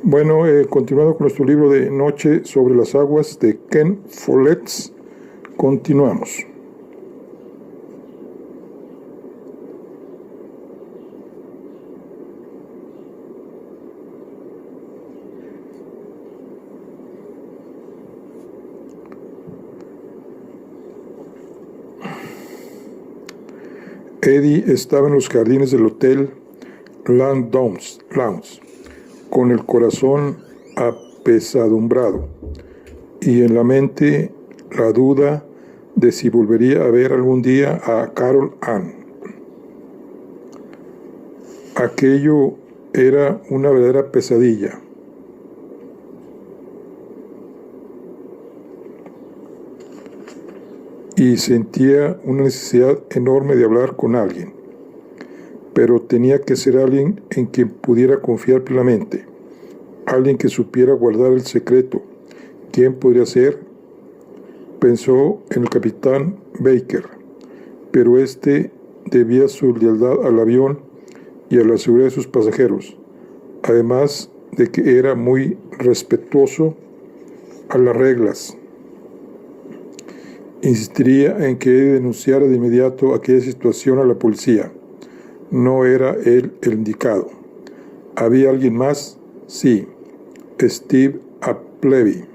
Bueno, continuando con nuestro libro de Noche sobre las aguas de Ken Follett, continuamos. Eddie estaba en los jardines del hotel Lounge, con el corazón apesadumbrado y en la mente la duda de si volvería a ver algún día a Carol Ann. Aquello era una verdadera pesadilla. Y sentía una necesidad enorme de hablar con alguien, pero tenía que ser alguien en quien pudiera confiar plenamente, alguien que supiera guardar el secreto. ¿Quién podría ser? Pensó en el capitán Baker, pero este debía su lealtad al avión y a la seguridad de sus pasajeros, además de que era muy respetuoso a las reglas. Insistiría en que denunciara de inmediato aquella situación a la policía. No era él el indicado. ¿Había alguien más? Sí, Steve Appleby.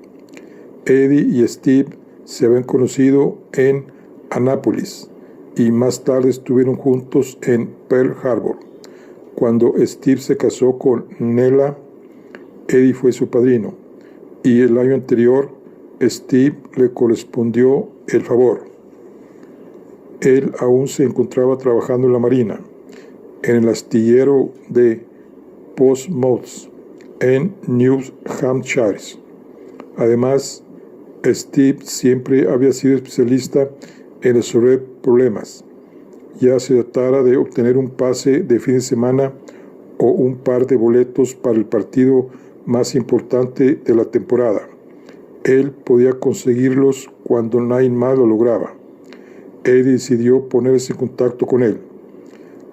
Eddie y Steve se habían conocido en Annapolis y más tarde estuvieron juntos en Pearl Harbor. Cuando Steve se casó con Nella, Eddie fue su padrino, y el año anterior Steve le correspondió el favor. Él aún se encontraba trabajando en la marina, en el astillero de Portsmouth, en New Hampshire. Además, Steve siempre había sido especialista en resolver problemas, ya se tratara de obtener un pase de fin de semana o un par de boletos para el partido más importante de la temporada. Él podía conseguirlos cuando nadie más lo lograba. Eddie decidió ponerse en contacto con él.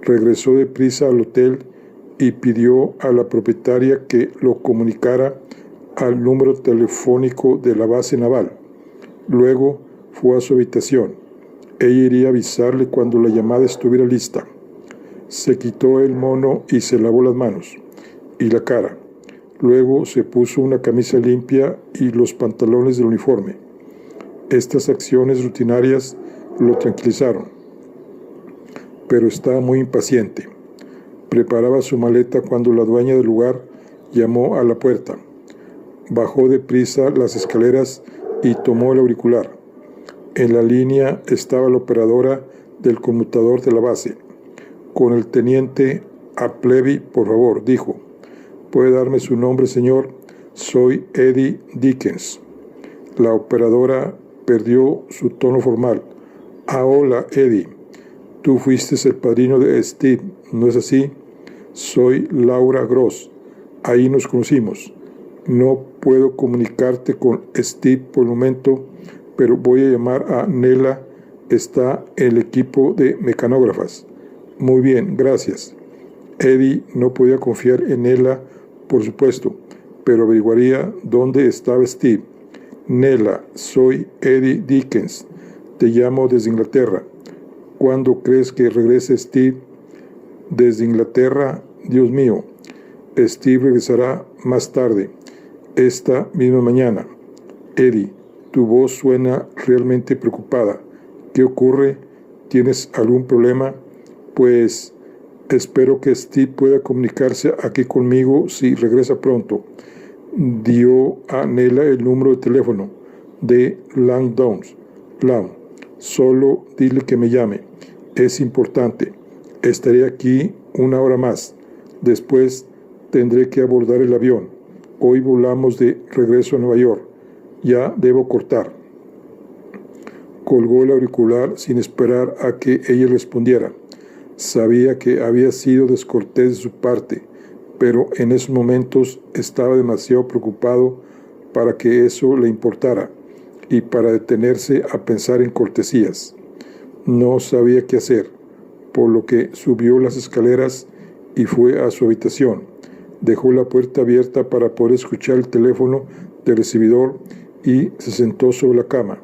Regresó deprisa al hotel y pidió a la propietaria que lo comunicara al número telefónico de la base naval. Luego fue a su habitación. Ella iría a avisarle cuando la llamada estuviera lista. Se quitó el mono y se lavó las manos y la cara. Luego se puso una camisa limpia y los pantalones del uniforme. Estas acciones rutinarias lo tranquilizaron, pero estaba muy impaciente. Preparaba su maleta cuando la dueña del lugar llamó a la puerta. Bajó deprisa las escaleras y tomó el auricular. En la línea estaba la operadora del conmutador de la base. Con el teniente Appleby, por favor, dijo. ¿Puede darme su nombre, señor? Soy Eddie Dickens. La operadora perdió su tono formal. Ah, hola, Eddie. Tú fuiste el padrino de Steve, ¿no es así? Soy Laura Gross. Ahí nos conocimos. No puedo comunicarte con Steve por el momento, pero voy a llamar a Nella. Está en el equipo de mecanógrafas. Muy bien, gracias. Eddie no podía confiar en Nella, por supuesto, pero averiguaría dónde estaba Steve. Nella, soy Eddie Dickens. Te llamo desde Inglaterra. ¿Cuándo crees que regrese Steve? Desde Inglaterra, Dios mío. Steve regresará más tarde, esta misma mañana. Eddie, tu voz suena realmente preocupada. ¿Qué ocurre? ¿Tienes algún problema? Pues espero que Steve pueda comunicarse aquí conmigo si regresa pronto. Dio a Nella el número de teléfono de Lounge. Solo dile que me llame. Es importante. Estaré aquí una hora más. Después tendré que abordar el avión. Hoy volamos de regreso a Nueva York. Ya debo cortar. Colgó el auricular sin esperar a que ella respondiera. Sabía que había sido descortés de su parte, pero en esos momentos estaba demasiado preocupado para que eso le importara y para detenerse a pensar en cortesías. No sabía qué hacer, por lo que subió las escaleras y fue a su habitación. Dejó la puerta abierta para poder escuchar el teléfono del recibidor y se sentó sobre la cama.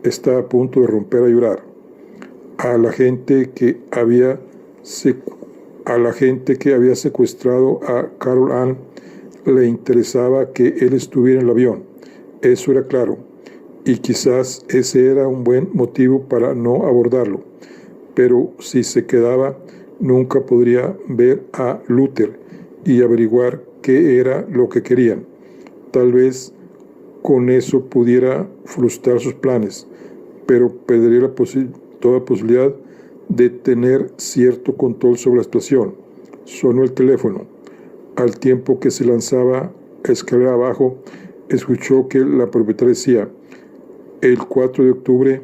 Estaba a punto de romper a llorar. A la gente que había secuestrado a Carol Ann le interesaba que él estuviera en el avión. Eso era claro. Y quizás ese era un buen motivo para no abordarlo. Pero si se quedaba, nunca podría ver a Luther y averiguar qué era lo que querían. Tal vez con eso pudiera frustrar sus planes, pero perdería toda posibilidad de tener cierto control sobre la situación. Sonó el teléfono. Al tiempo que se lanzaba escalera abajo, escuchó que la propietaria decía: el 4 de octubre,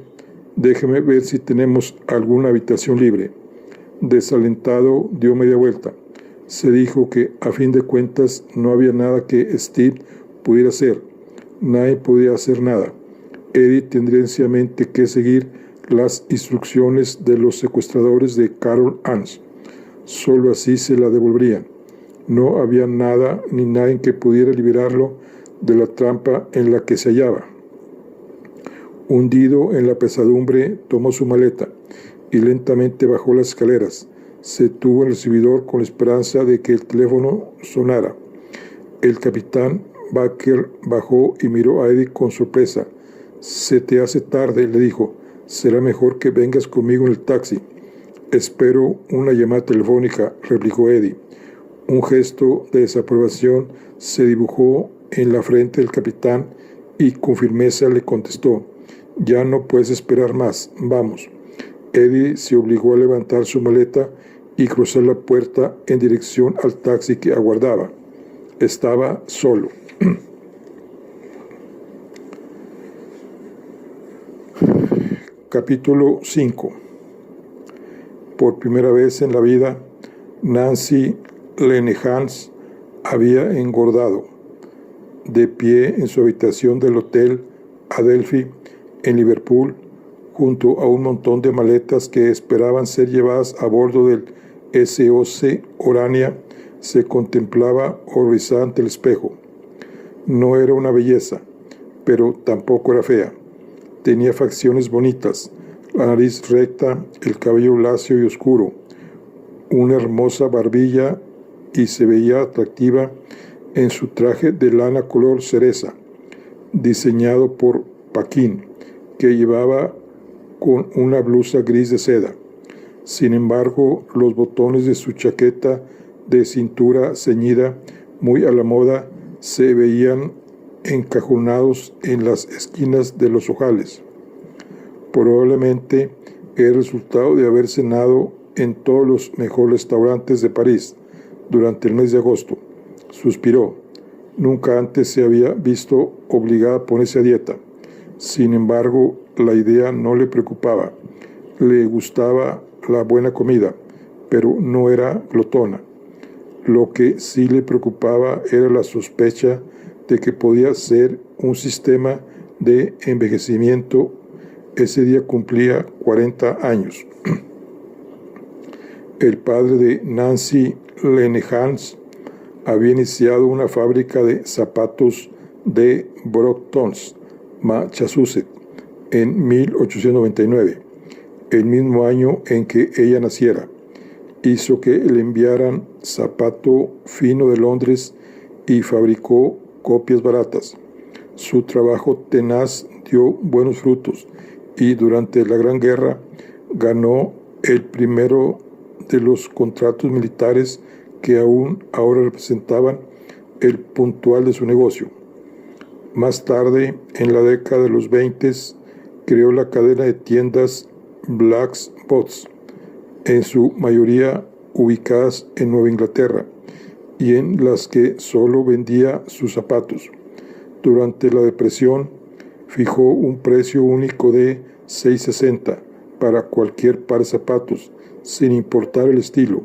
déjeme ver si tenemos alguna habitación libre. Desalentado, dio media vuelta. Se dijo que, a fin de cuentas, no había nada que Steve pudiera hacer. Nadie podía hacer nada. Eddie tendría sencillamente que seguir las instrucciones de los secuestradores de Carol Ann. Solo así se la devolverían. No había nada ni nadie que pudiera liberarlo de la trampa en la que se hallaba. Hundido en la pesadumbre, tomó su maleta y lentamente bajó las escaleras. Se detuvo en el recibidor con la esperanza de que el teléfono sonara. El capitán Baker bajó y miró a Eddie con sorpresa. «Se te hace tarde», le dijo. «Será mejor que vengas conmigo en el taxi». «Espero una llamada telefónica», replicó Eddie. Un gesto de desaprobación se dibujó en la frente del capitán y con firmeza le contestó: «Ya no puedes esperar más, vamos». Eddie se obligó a levantar su maleta y cruzar la puerta en dirección al taxi que aguardaba. Estaba solo. Capítulo 5. Por primera vez en la vida, Nancy Lenehans había engordado. De pie en su habitación del Hotel Adelphi en Liverpool, junto a un montón de maletas que esperaban ser llevadas a bordo del SOC Orania, se contemplaba horrorizada ante el espejo. No era una belleza, pero tampoco era fea. Tenía facciones bonitas, la nariz recta, el cabello lacio y oscuro, una hermosa barbilla, y se veía atractiva en su traje de lana color cereza, diseñado por Paquin, que llevaba con una blusa gris de seda. Sin embargo, los botones de su chaqueta de cintura ceñida, muy a la moda, se veían encajonados en las esquinas de los ojales. Probablemente era el resultado de haber cenado en todos los mejores restaurantes de París durante el mes de agosto. Suspiró. Nunca antes se había visto obligada a ponerse a dieta. Sin embargo, la idea no le preocupaba. Le gustaba la buena comida, pero no era glotona. Lo que sí le preocupaba era la sospecha de que podía ser un sistema de envejecimiento. Ese día cumplía 40 años. El padre de Nancy Lenehans había iniciado una fábrica de zapatos de Brockton's, Massachusetts, en 1899, el mismo año en que ella naciera. Hizo que le enviaran zapato fino de Londres y fabricó copias baratas. Su trabajo tenaz dio buenos frutos y durante la Gran Guerra ganó el primero de los contratos militares que aún ahora representaban el puntual de su negocio. Más tarde, en la década de los 20, creó la cadena de tiendas Black's Box, en su mayoría ubicadas en Nueva Inglaterra, y en las que solo vendía sus zapatos. Durante la Depresión, fijó un precio único de $6.60 para cualquier par de zapatos, sin importar el estilo.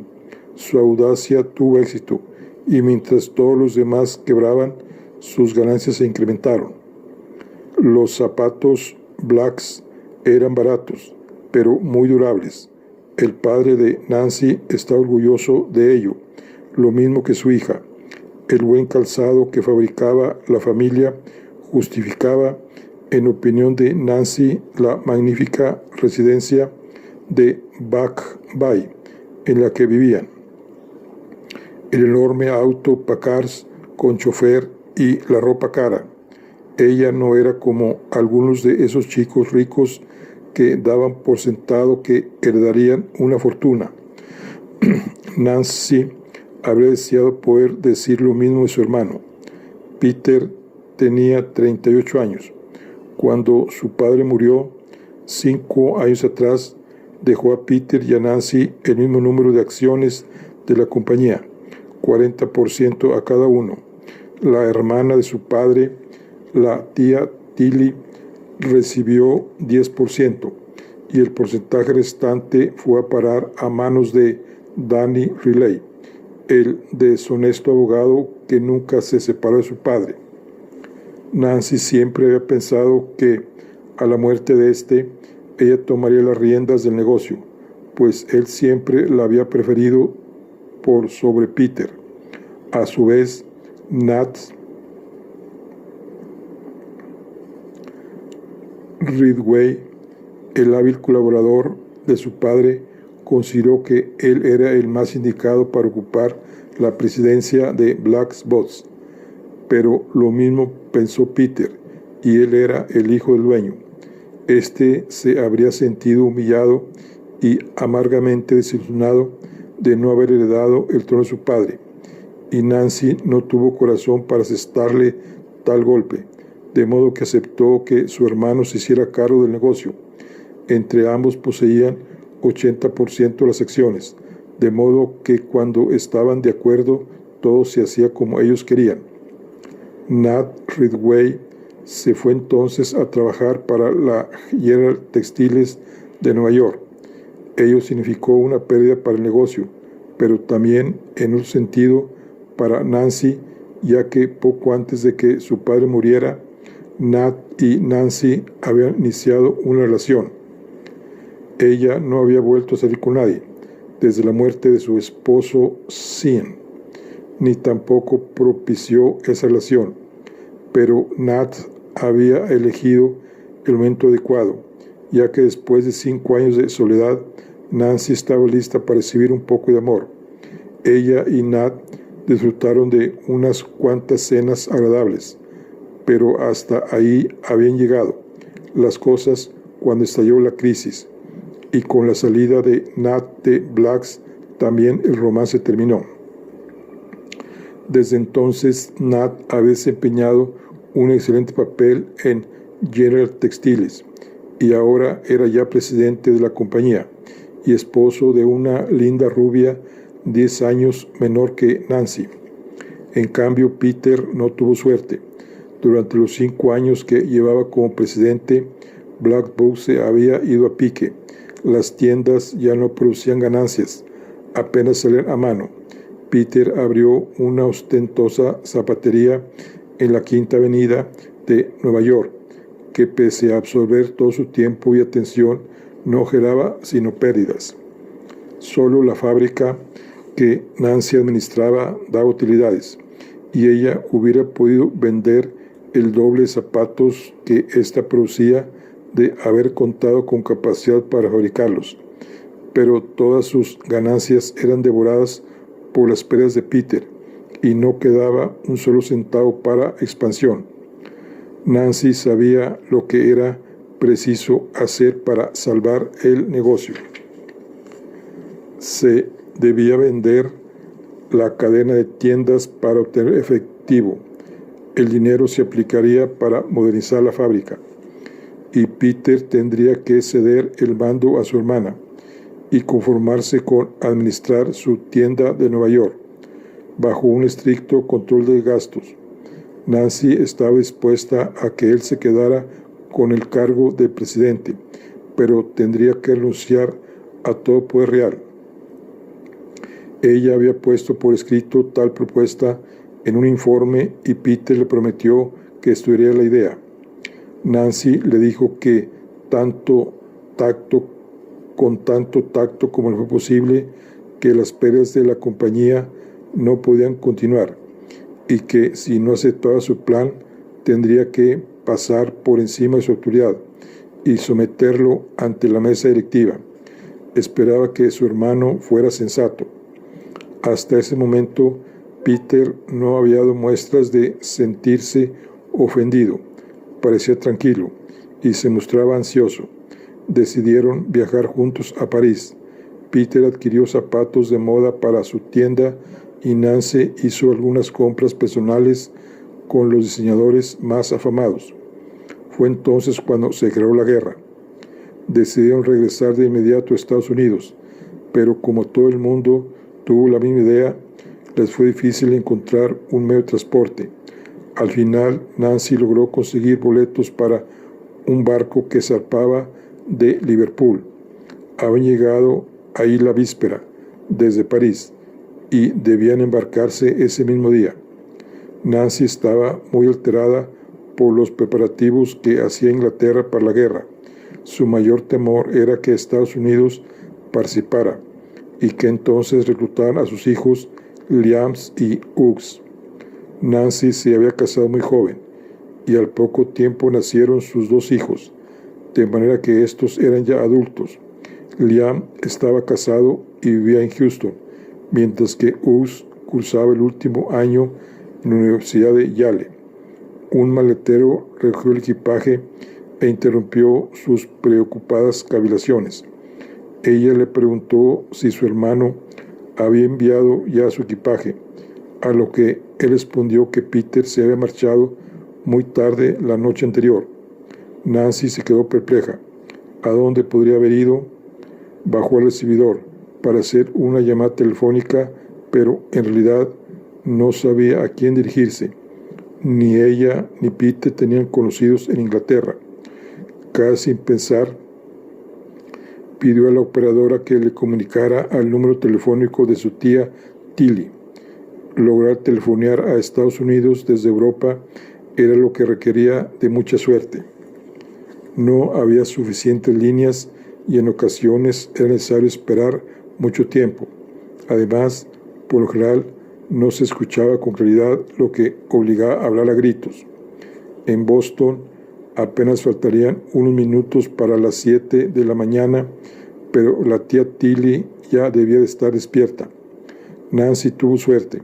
Su audacia tuvo éxito, y mientras todos los demás quebraban, sus ganancias se incrementaron. Los zapatos Blacks eran baratos, pero muy durables. El padre de Nancy está orgulloso de ello, lo mismo que su hija. El buen calzado que fabricaba la familia justificaba, en opinión de Nancy, la magnífica residencia de Back Bay en la que vivían. El enorme auto Packard con chofer y la ropa cara. Ella no era como algunos de esos chicos ricos que daban por sentado que heredarían una fortuna. Nancy habría deseado poder decir lo mismo de su hermano. Peter tenía 38 años. Cuando su padre murió, 5 años atrás, dejó a Peter y a Nancy el mismo número de acciones de la compañía, 40% a cada uno. La hermana de su padre, la tía Tilly, recibió 10% y el porcentaje restante fue a parar a manos de Danny Riley, el deshonesto abogado que nunca se separó de su padre. Nancy siempre había pensado que, a la muerte de ella tomaría las riendas del negocio, pues él siempre la había preferido por sobre Peter. A su vez, Nat Ridgway, el hábil colaborador de su padre, consideró que él era el más indicado para ocupar la presidencia de Black Box, pero lo mismo pensó Peter, y él era el hijo del dueño. Se habría sentido humillado y amargamente desilusionado de no haber heredado el trono de su padre, y Nancy no tuvo corazón para asestarle tal golpe, de modo que aceptó que su hermano se hiciera cargo del negocio. Entre ambos poseían 80% de las acciones, de modo que cuando estaban de acuerdo, todo se hacía como ellos querían. Nat Ridgway se fue entonces a trabajar para la General Textiles de Nueva York. Ello significó una pérdida para el negocio, pero también en un sentido para Nancy, ya que poco antes de que su padre muriera, Nat y Nancy habían iniciado una relación. Ella no había vuelto a salir con nadie desde la muerte de su esposo Sean, ni tampoco propició esa relación, pero Nat había elegido el momento adecuado, ya que después de 5 años de soledad, Nancy estaba lista para recibir un poco de amor. Ella y Nat disfrutaron de unas cuantas cenas agradables, pero hasta ahí habían llegado las cosas cuando estalló la crisis, y con la salida de Nat de Blacks también el romance terminó. Desde entonces, Nat había desempeñado un excelente papel en General Textiles y ahora era ya presidente de la compañía y esposo de una linda rubia 10 años menor que Nancy. En cambio, Peter no tuvo suerte. Durante los 5 años que llevaba como presidente, Black Box se había ido a pique. Las tiendas ya no producían ganancias, apenas salían a mano. Peter abrió una ostentosa zapatería en la Quinta Avenida de Nueva York, que pese a absorber todo su tiempo y atención, no generaba sino pérdidas. Solo la fábrica que Nancy administraba daba utilidades, y ella hubiera podido vender el doble de zapatos que ésta producía de haber contado con capacidad para fabricarlos, pero todas sus ganancias eran devoradas por las pérdidas de Peter y no quedaba un solo centavo para expansión. Nancy sabía lo que era preciso hacer para salvar el negocio. Se debía vender la cadena de tiendas para obtener efectivo. El dinero se aplicaría para modernizar la fábrica, y Peter tendría que ceder el mando a su hermana y conformarse con administrar su tienda de Nueva York, bajo un estricto control de gastos. Nancy estaba dispuesta a que él se quedara con el cargo de presidente, pero tendría que renunciar a todo poder real. Ella había puesto por escrito tal propuesta en un informe y Peter le prometió que estudiaría la idea. Nancy le dijo que con tanto tacto como le fue posible, que las pérdidas de la compañía no podían continuar y que si no aceptaba su plan tendría que pasar por encima de su autoridad y someterlo ante la mesa directiva. Esperaba que su hermano fuera sensato. Hasta ese momento, Peter no había dado muestras de sentirse ofendido. Parecía tranquilo y se mostraba ansioso. Decidieron viajar juntos a París. Peter adquirió zapatos de moda para su tienda y Nancy hizo algunas compras personales con los diseñadores más afamados. Fue entonces cuando se creó la guerra. Decidieron regresar de inmediato a Estados Unidos, pero como todo el mundo tuvo la misma idea, les fue difícil encontrar un medio de transporte. Al final, Nancy logró conseguir boletos para un barco que zarpaba de Liverpool. Habían llegado ahí la víspera, desde París, y debían embarcarse ese mismo día. Nancy estaba muy alterada por los preparativos que hacía Inglaterra para la guerra. Su mayor temor era que Estados Unidos participara y que entonces reclutaran a sus hijos Liam y Hughes. Nancy se había casado muy joven y al poco tiempo nacieron sus dos hijos, de manera que estos eran ya adultos. Liam estaba casado y vivía en Houston, mientras que Hughes cursaba el último año en la Universidad de Yale. Un maletero recogió el equipaje e interrumpió sus preocupadas cavilaciones. Ella le preguntó si su hermano había enviado ya su equipaje, a lo que él respondió que Peter se había marchado muy tarde la noche anterior. Nancy se quedó perpleja. ¿A dónde podría haber ido? Bajó al recibidor para hacer una llamada telefónica, pero en realidad no sabía a quién dirigirse. Ni ella ni Peter tenían conocidos en Inglaterra. Casi sin pensar, pidió a la operadora que le comunicara al número telefónico de su tía Tilly. Lograr telefonear a Estados Unidos desde Europa era lo que requería de mucha suerte. No había suficientes líneas y en ocasiones era necesario esperar mucho tiempo. Además, por lo general, no se escuchaba con claridad, lo que obligaba a hablar a gritos. En Boston apenas faltarían unos minutos para las 7 de la mañana, pero la tía Tilly ya debía de estar despierta. Nancy tuvo suerte.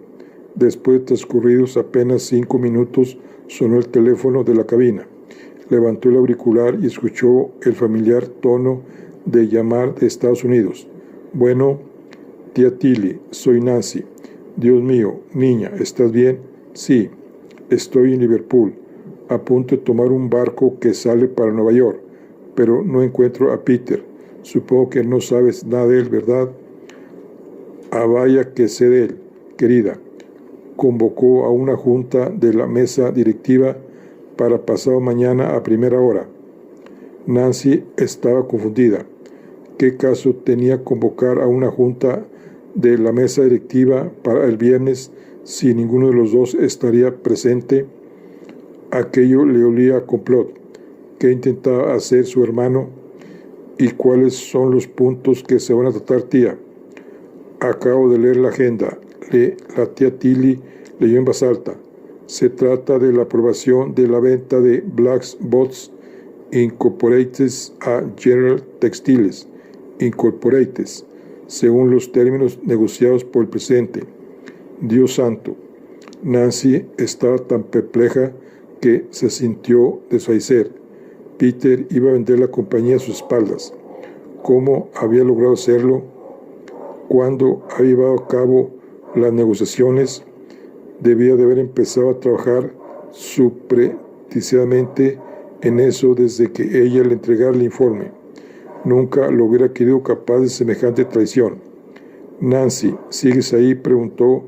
Después de transcurridos apenas 5 minutos, sonó el teléfono de la cabina. Levantó el auricular y escuchó el familiar tono de llamar de Estados Unidos. Bueno, tía Tilly, soy Nancy. Dios mío, niña, ¿estás bien? Sí, estoy en Liverpool, a punto de tomar un barco que sale para Nueva York, pero no encuentro a Peter. Supongo que no sabes nada de él, ¿verdad? Ah, vaya que sé de él, querida. Convocó a una junta de la mesa directiva para pasado mañana a primera hora. Nancy estaba confundida. ¿Qué caso tenía convocar a una junta de la mesa directiva para el viernes si ninguno de los dos estaría presente? Aquello le olía a complot. ¿Qué intentaba hacer su hermano? ¿Y cuáles son los puntos que se van a tratar, tía? Acabo de leer la agenda. La tía Tilly leyó en voz alta. Se trata de la aprobación de la venta de Black Box Incorporated a General Textiles Incorporated, según los términos negociados por el presidente. Dios santo. Nancy estaba tan perpleja que se sintió desfallecer. Peter iba a vender la compañía a sus espaldas. ¿Cómo había logrado hacerlo? ¿Cuándo había llevado a cabo las negociaciones? Debía de haber empezado a trabajar supremacamente en eso desde que ella le entregara el informe. Nunca lo hubiera querido capaz de semejante traición. Nancy, ¿sigues ahí?, preguntó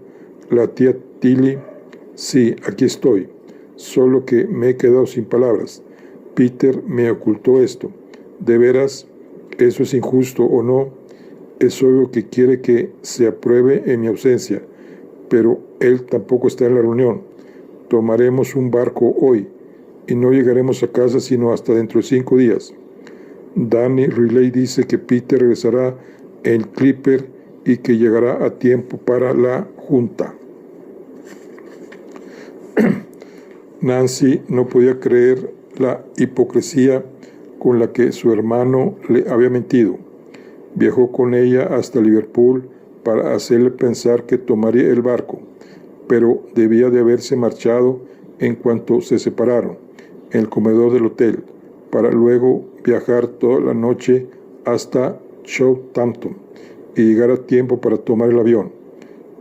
la tía Tilly. Sí, aquí estoy, solo que me he quedado sin palabras. Peter me ocultó esto. ¿De veras? ¿Eso es injusto o no? Es obvio que quiere que se apruebe en mi ausencia, pero él tampoco está en la reunión. Tomaremos un barco hoy y no llegaremos a casa sino hasta dentro de 5 días. Danny Riley dice que Peter regresará en Clipper y que llegará a tiempo para la junta. Nancy no podía creer la hipocresía con la que su hermano le había mentido. Viajó con ella hasta Liverpool para hacerle pensar que tomaría el barco, pero debía de haberse marchado en cuanto se separaron, en el comedor del hotel, para luego viajar toda la noche hasta Southampton y llegar a tiempo para tomar el avión.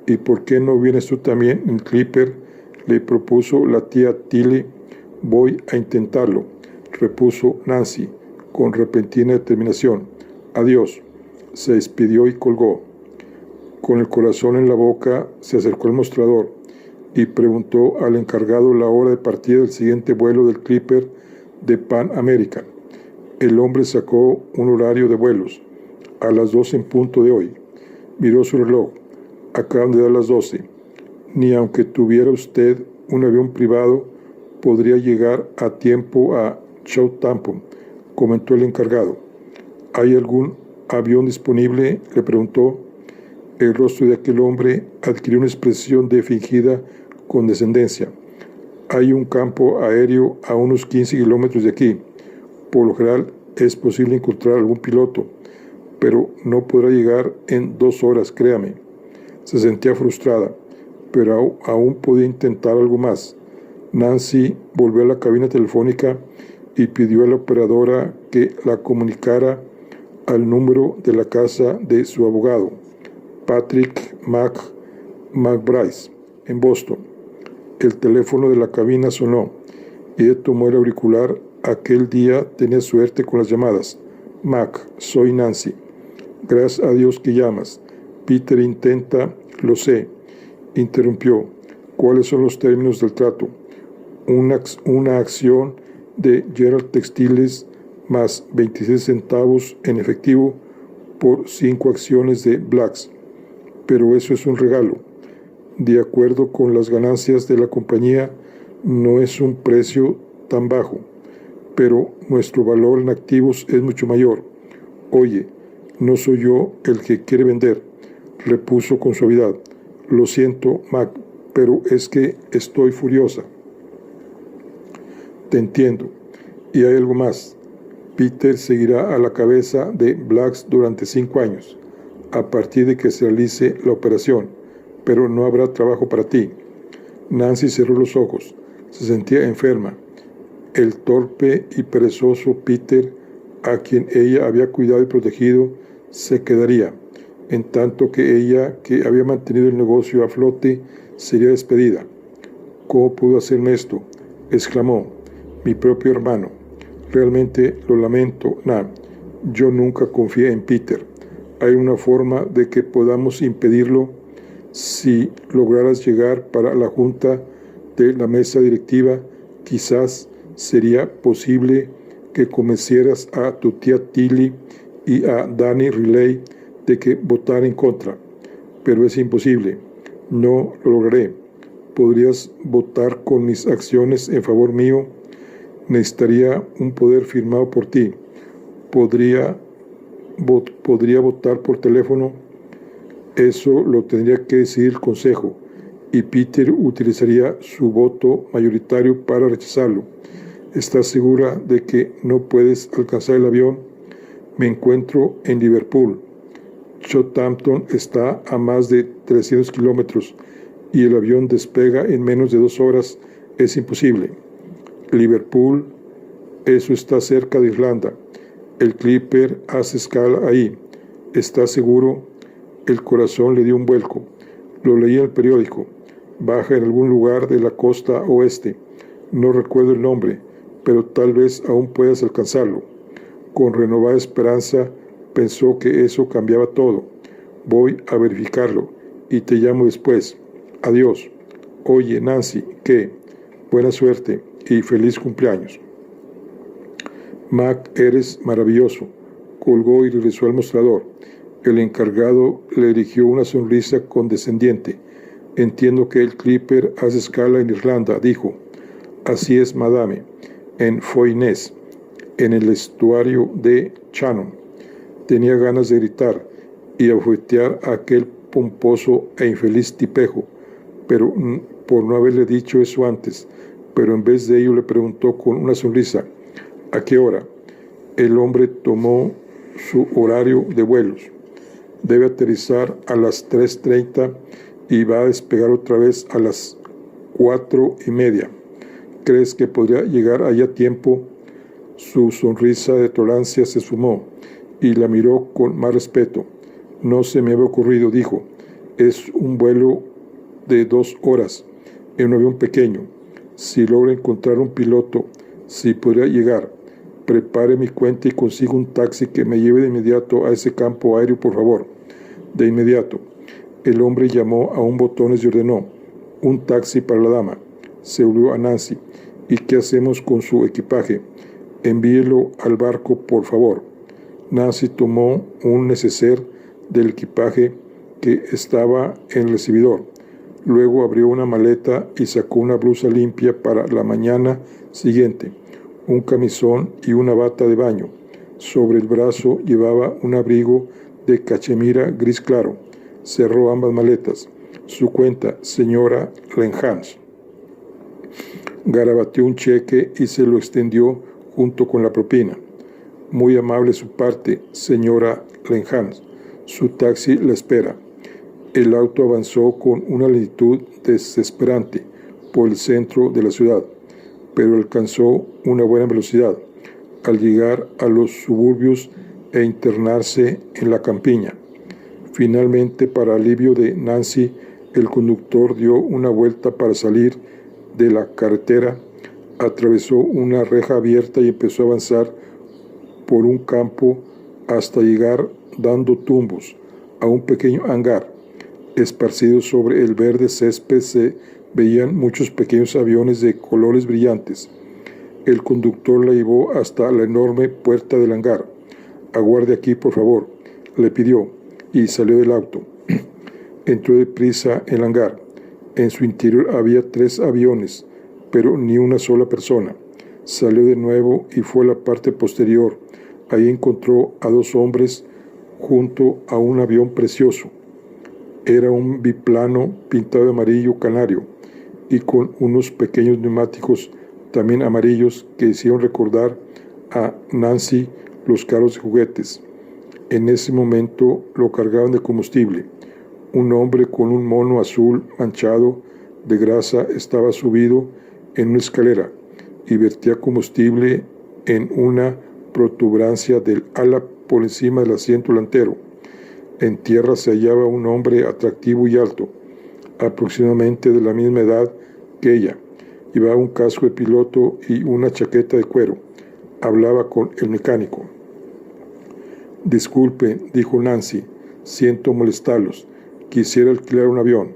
¿Y por qué no vienes tú también en Clipper?, le propuso la tía Tilly. Voy a intentarlo, repuso Nancy con repentina determinación. Adiós. Se despidió y colgó. Con el corazón en la boca se acercó al mostrador y preguntó al encargado la hora de partida del siguiente vuelo del Clipper de Pan American. El hombre sacó un horario de vuelos, a las 12 en punto de hoy. Miró su reloj. Acaban de dar las 12. Ni aunque tuviera usted un avión privado, podría llegar a tiempo a Southampton, comentó el encargado. ¿Hay algún avión disponible?, le preguntó. El rostro de aquel hombre adquirió una expresión de fingida condescendencia. Hay un campo aéreo a unos 15 kilómetros de aquí. Por lo general es posible encontrar algún piloto, pero no podrá llegar en 2 horas, créame. Se sentía frustrada, pero aún podía intentar algo más. Nancy volvió a la cabina telefónica y pidió a la operadora que la comunicara al número de la casa de su abogado, Patrick McBride, en Boston. El teléfono de la cabina sonó y ella tomó el auricular. Aquel día tenía suerte con las llamadas. Mac, soy Nancy. Gracias a Dios que llamas. Peter intenta, lo sé. Interrumpió. ¿Cuáles son los términos del trato? Una acción de Gerald Textiles más 26 centavos en efectivo por 5 acciones de Blacks. Pero eso es un regalo. De acuerdo con las ganancias de la compañía, no es un precio tan bajo, pero nuestro valor en activos es mucho mayor. Oye, no soy yo el que quiere vender, repuso con suavidad. Lo siento, Mac, pero es que estoy furiosa. Te entiendo. Y hay algo más. Peter seguirá a la cabeza de Blacks durante 5 años, a partir de que se realice la operación, pero no habrá trabajo para ti. Nancy cerró los ojos. Se sentía enferma. El torpe y perezoso Peter, a quien ella había cuidado y protegido, se quedaría, en tanto que ella, que había mantenido el negocio a flote, sería despedida. ¿Cómo pudo hacerme esto?, exclamó. Mi propio hermano. Realmente lo lamento, Nan. Yo nunca confié en Peter. ¿Hay una forma de que podamos impedirlo? Si lograras llegar para la junta de la mesa directiva, quizás sería posible que convencieras a tu tía Tilly y a Danny Riley de que votaran en contra. Pero es imposible. No lo lograré. ¿Podrías votar con mis acciones en favor mío? Necesitaría un poder firmado por ti. ¿Podría votar por teléfono? Eso lo tendría que decidir el consejo, y Peter utilizaría su voto mayoritario para rechazarlo. ¿Estás segura de que no puedes alcanzar el avión? Me encuentro en Liverpool. Southampton está a más de 300 kilómetros y el avión despega en menos de 2 horas. Es imposible. Liverpool, eso está cerca de Irlanda. El Clipper hace escala ahí. ¿Estás seguro? El corazón le dio un vuelco. Lo leí en el periódico. Baja en algún lugar de la costa oeste. No recuerdo el nombre, pero tal vez aún puedas alcanzarlo. Con renovada esperanza pensó que eso cambiaba todo. Voy a verificarlo y te llamo después. Adiós. Oye, Nancy, ¿qué? Buena suerte y feliz cumpleaños. Mac, eres maravilloso. Colgó y regresó al mostrador. El encargado le dirigió una sonrisa condescendiente. Entiendo que el Clipper hace escala en Irlanda, dijo. Así es, madame, en Foynes, en el estuario de Shannon. Tenía ganas de gritar y abofetear a aquel pomposo e infeliz tipejo, pero por no haberle dicho eso antes. pero en vez de ello le preguntó con una sonrisa, ¿a qué hora? El hombre tomó su horario de vuelos. Debe aterrizar a las 3:30 y va a despegar otra vez a las 4:30. ¿Crees que podría llegar allá a tiempo? Su sonrisa de tolerancia se esfumó y la miró con más respeto. No se me había ocurrido, dijo. Es un vuelo de 2 horas en un avión pequeño. Si logra encontrar un piloto, si podría llegar. Prepare mi cuenta y consiga un taxi que me lleve de inmediato a ese campo aéreo, por favor. De inmediato. El hombre llamó a un botones y ordenó, un taxi para la dama. Se volvió a Nancy. ¿Y qué hacemos con su equipaje? Envíelo al barco, por favor. Nancy tomó un neceser del equipaje que estaba en el recibidor. Luego abrió una maleta y sacó una blusa limpia para la mañana siguiente, un camisón y una bata de baño. Sobre el brazo llevaba un abrigo de cachemira gris claro. Cerró ambas maletas. Su cuenta, señora Lenhans. Garabateó un cheque y se lo extendió junto con la propina. Muy amable su parte, señora Lenhans. Su taxi la espera. El auto avanzó con una lentitud desesperante por el centro de la ciudad, pero alcanzó una buena velocidad al llegar a los suburbios e internarse en la campiña. Finalmente, para alivio de Nancy, el conductor dio una vuelta para salir de la carretera, atravesó una reja abierta y empezó a avanzar por un campo hasta llegar, dando tumbos, a un pequeño hangar. Esparcidos sobre el verde césped se veían muchos pequeños aviones de colores brillantes. El conductor la llevó hasta la enorme puerta del hangar. «Aguarde aquí, por favor», le pidió, y salió del auto. Entró deprisa en el hangar. En su interior había 3 aviones, pero ni una sola persona. Salió de nuevo y fue a la parte posterior. Ahí encontró a 2 hombres junto a un avión precioso. Era un biplano pintado de amarillo canario y con unos pequeños neumáticos también amarillos que hicieron recordar a Nancy los carros de juguetes. En ese momento lo cargaban de combustible. Un hombre con un mono azul manchado de grasa estaba subido en una escalera y vertía combustible en una protuberancia del ala por encima del asiento delantero. En tierra se hallaba un hombre atractivo y alto, aproximadamente de la misma edad que ella. Llevaba un casco de piloto y una chaqueta de cuero. Hablaba con el mecánico. «Disculpe», dijo Nancy, «siento molestarlos. Quisiera alquilar un avión».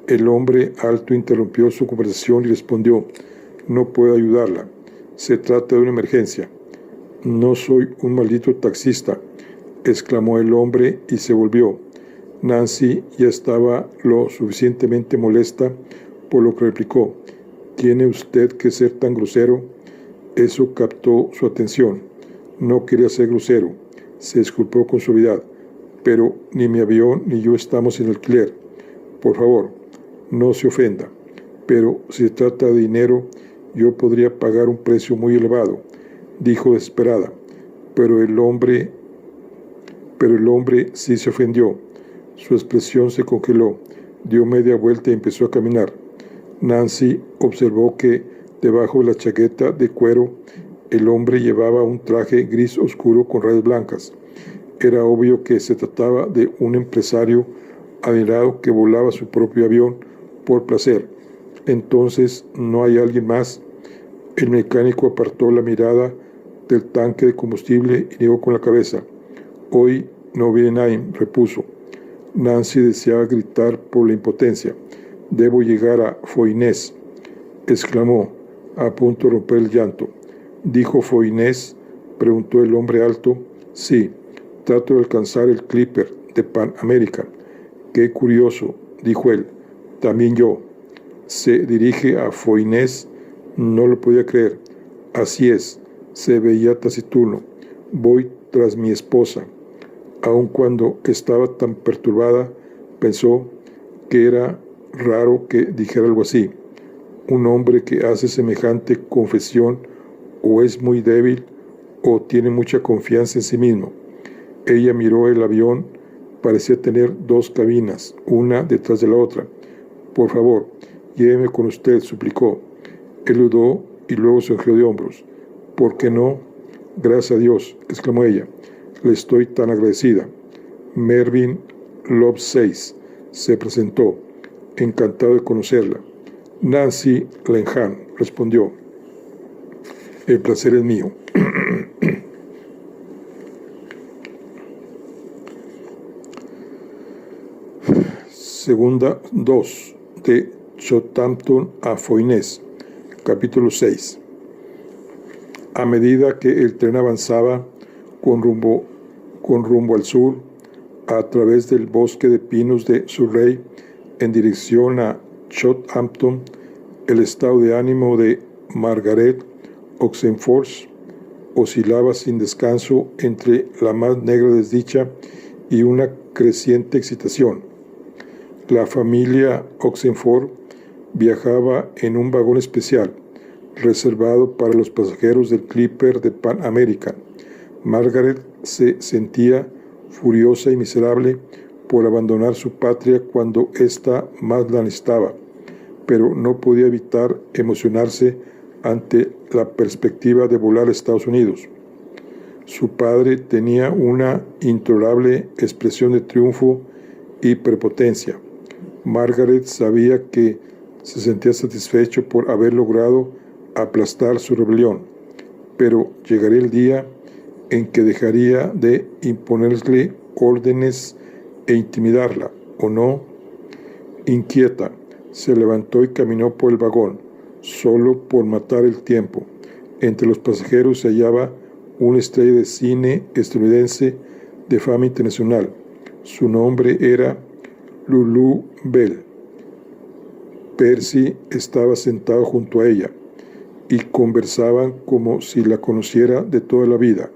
El hombre alto interrumpió su conversación y respondió, «No puedo ayudarla. Se trata de una emergencia». «No soy un maldito taxista», exclamó el hombre y se volvió. Nancy ya estaba lo suficientemente molesta, por lo que replicó, «¿Tiene usted que ser tan grosero?». Eso captó su atención. No quería ser grosero. Se disculpó con suavidad. «Pero ni mi avión ni yo estamos en alquiler. Por favor, no se ofenda. Pero si se trata de dinero, yo podría pagar un precio muy elevado», dijo desesperada. Pero el hombre sí se ofendió. Su expresión se congeló. Dio media vuelta y empezó a caminar. Nancy observó que debajo de la chaqueta de cuero el hombre llevaba un traje gris oscuro con rayas blancas. Era obvio que se trataba de un empresario adinerado que volaba su propio avión por placer. «Entonces, ¿no hay alguien más?». El mecánico apartó la mirada del tanque de combustible y negó con la cabeza. «Hoy no viene nadie», repuso. Nancy deseaba gritar por la impotencia. «Debo llegar a Foynés», exclamó, a punto de romper el llanto. «¿Dijo Foynés?», preguntó el hombre alto. «Sí, trato de alcanzar el Clipper de Pan American». «Qué curioso», dijo él. «También yo». «Se dirige a Foynés». No lo podía creer. «Así es», se veía taciturno. «Voy tras mi esposa». Aun cuando estaba tan perturbada, pensó que era raro que dijera algo así. Un hombre que hace semejante confesión o es muy débil o tiene mucha confianza en sí mismo. Ella miró el avión. Parecía tener 2 cabinas, una detrás de la otra. Por favor, lléveme con usted, suplicó. Él dudó y luego se encogió de hombros. ¿Por qué no? Gracias a Dios, exclamó ella. Le estoy tan agradecida. Mervyn Lovelace se presentó, encantado de conocerla. Nancy Lenham respondió. El placer es mío. Segunda 2 de Southampton a Foynes, capítulo 6. A medida que el tren avanzaba con rumbo al sur, a través del bosque de pinos de Surrey, en dirección a Southampton, el estado de ánimo de Margaret Oxenford oscilaba sin descanso entre la más negra desdicha y una creciente excitación. La familia Oxenford viajaba en un vagón especial, reservado para los pasajeros del Clipper de Pan American. Margaret se sentía furiosa y miserable por abandonar su patria cuando ésta más la necesitaba, pero no podía evitar emocionarse ante la perspectiva de volar a Estados Unidos. Su padre tenía una intolerable expresión de triunfo y prepotencia. Margaret sabía que se sentía satisfecho por haber logrado aplastar su rebelión, pero llegaría el día en que dejaría de imponerle órdenes e intimidarla, ¿o no? Inquieta, se levantó y caminó por el vagón, solo por matar el tiempo. Entre los pasajeros se hallaba una estrella de cine estadounidense de fama internacional. Su nombre era Lulu Bell. Percy estaba sentado junto a ella y conversaban como si la conociera de toda la vida.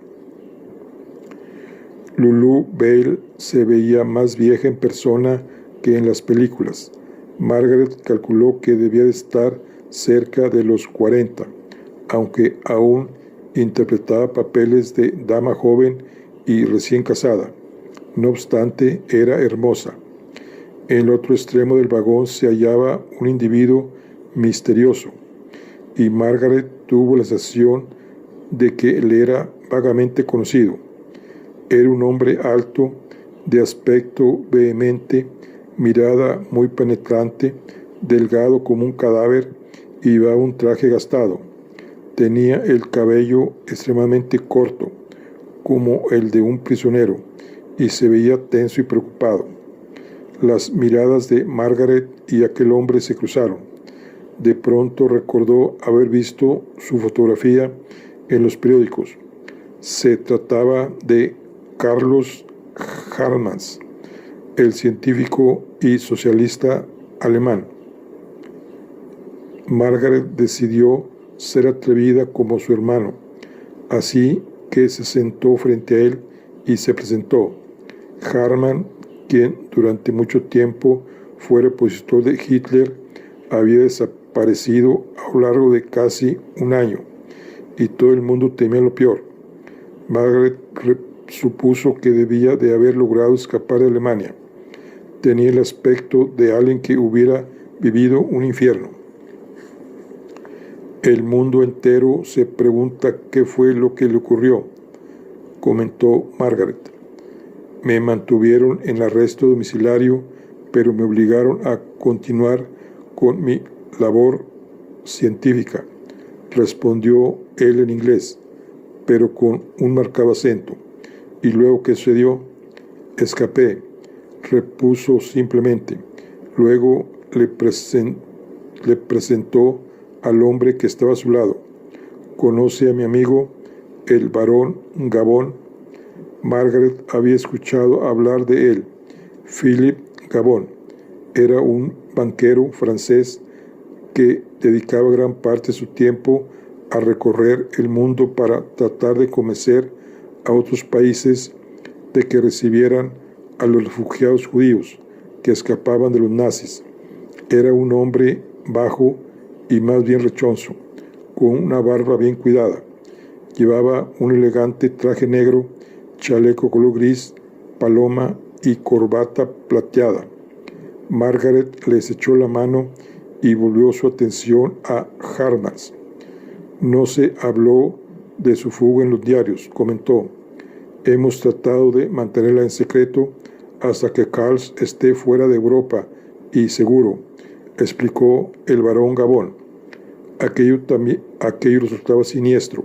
Lulu Bell se veía más vieja en persona que en las películas. Margaret calculó que debía de estar cerca de los 40, aunque aún interpretaba papeles de dama joven y recién casada. No obstante, era hermosa. En el otro extremo del vagón se hallaba un individuo misterioso, y Margaret tuvo la sensación de que le era vagamente conocido. Era un hombre alto, de aspecto vehemente, mirada muy penetrante, delgado como un cadáver, y llevaba un traje gastado. Tenía el cabello extremadamente corto, como el de un prisionero, y se veía tenso y preocupado. Las miradas de Margaret y aquel hombre se cruzaron. De pronto recordó haber visto su fotografía en los periódicos. Se trataba de Carlos Hartmann, el científico y socialista alemán. Margaret decidió ser atrevida como su hermano, así que se sentó frente a él y se presentó. Hartmann, quien durante mucho tiempo fuera opositor de Hitler, había desaparecido a lo largo de casi un año, y todo el mundo temía lo peor. Margaret supuso que debía de haber logrado escapar de Alemania. Tenía el aspecto de alguien que hubiera vivido un infierno. El mundo entero se pregunta qué fue lo que le ocurrió, comentó Margaret. Me mantuvieron en arresto domiciliario, pero me obligaron a continuar con mi labor científica, respondió él en inglés, pero con un marcado acento. ¿Y luego qué sucedió? Escapé, repuso simplemente. Luego le presentó al hombre que estaba a su lado. ¿Conoce a mi amigo, el barón Gabón? Margaret había escuchado hablar de él. Philippe Gabón era un banquero francés que dedicaba gran parte de su tiempo a recorrer el mundo para tratar de convencer a otros países de que recibieran a los refugiados judíos que escapaban de los nazis. Era un hombre bajo y más bien rechonzo, con una barba bien cuidada. Llevaba un elegante traje negro, chaleco color gris, paloma y corbata plateada. Margaret les echó la mano y volvió su atención a Harmas. No se habló de su fuga en los diarios, comentó. Hemos tratado de mantenerla en secreto hasta que Carls esté fuera de Europa y seguro, explicó el barón Gabón. Aquello resultaba siniestro.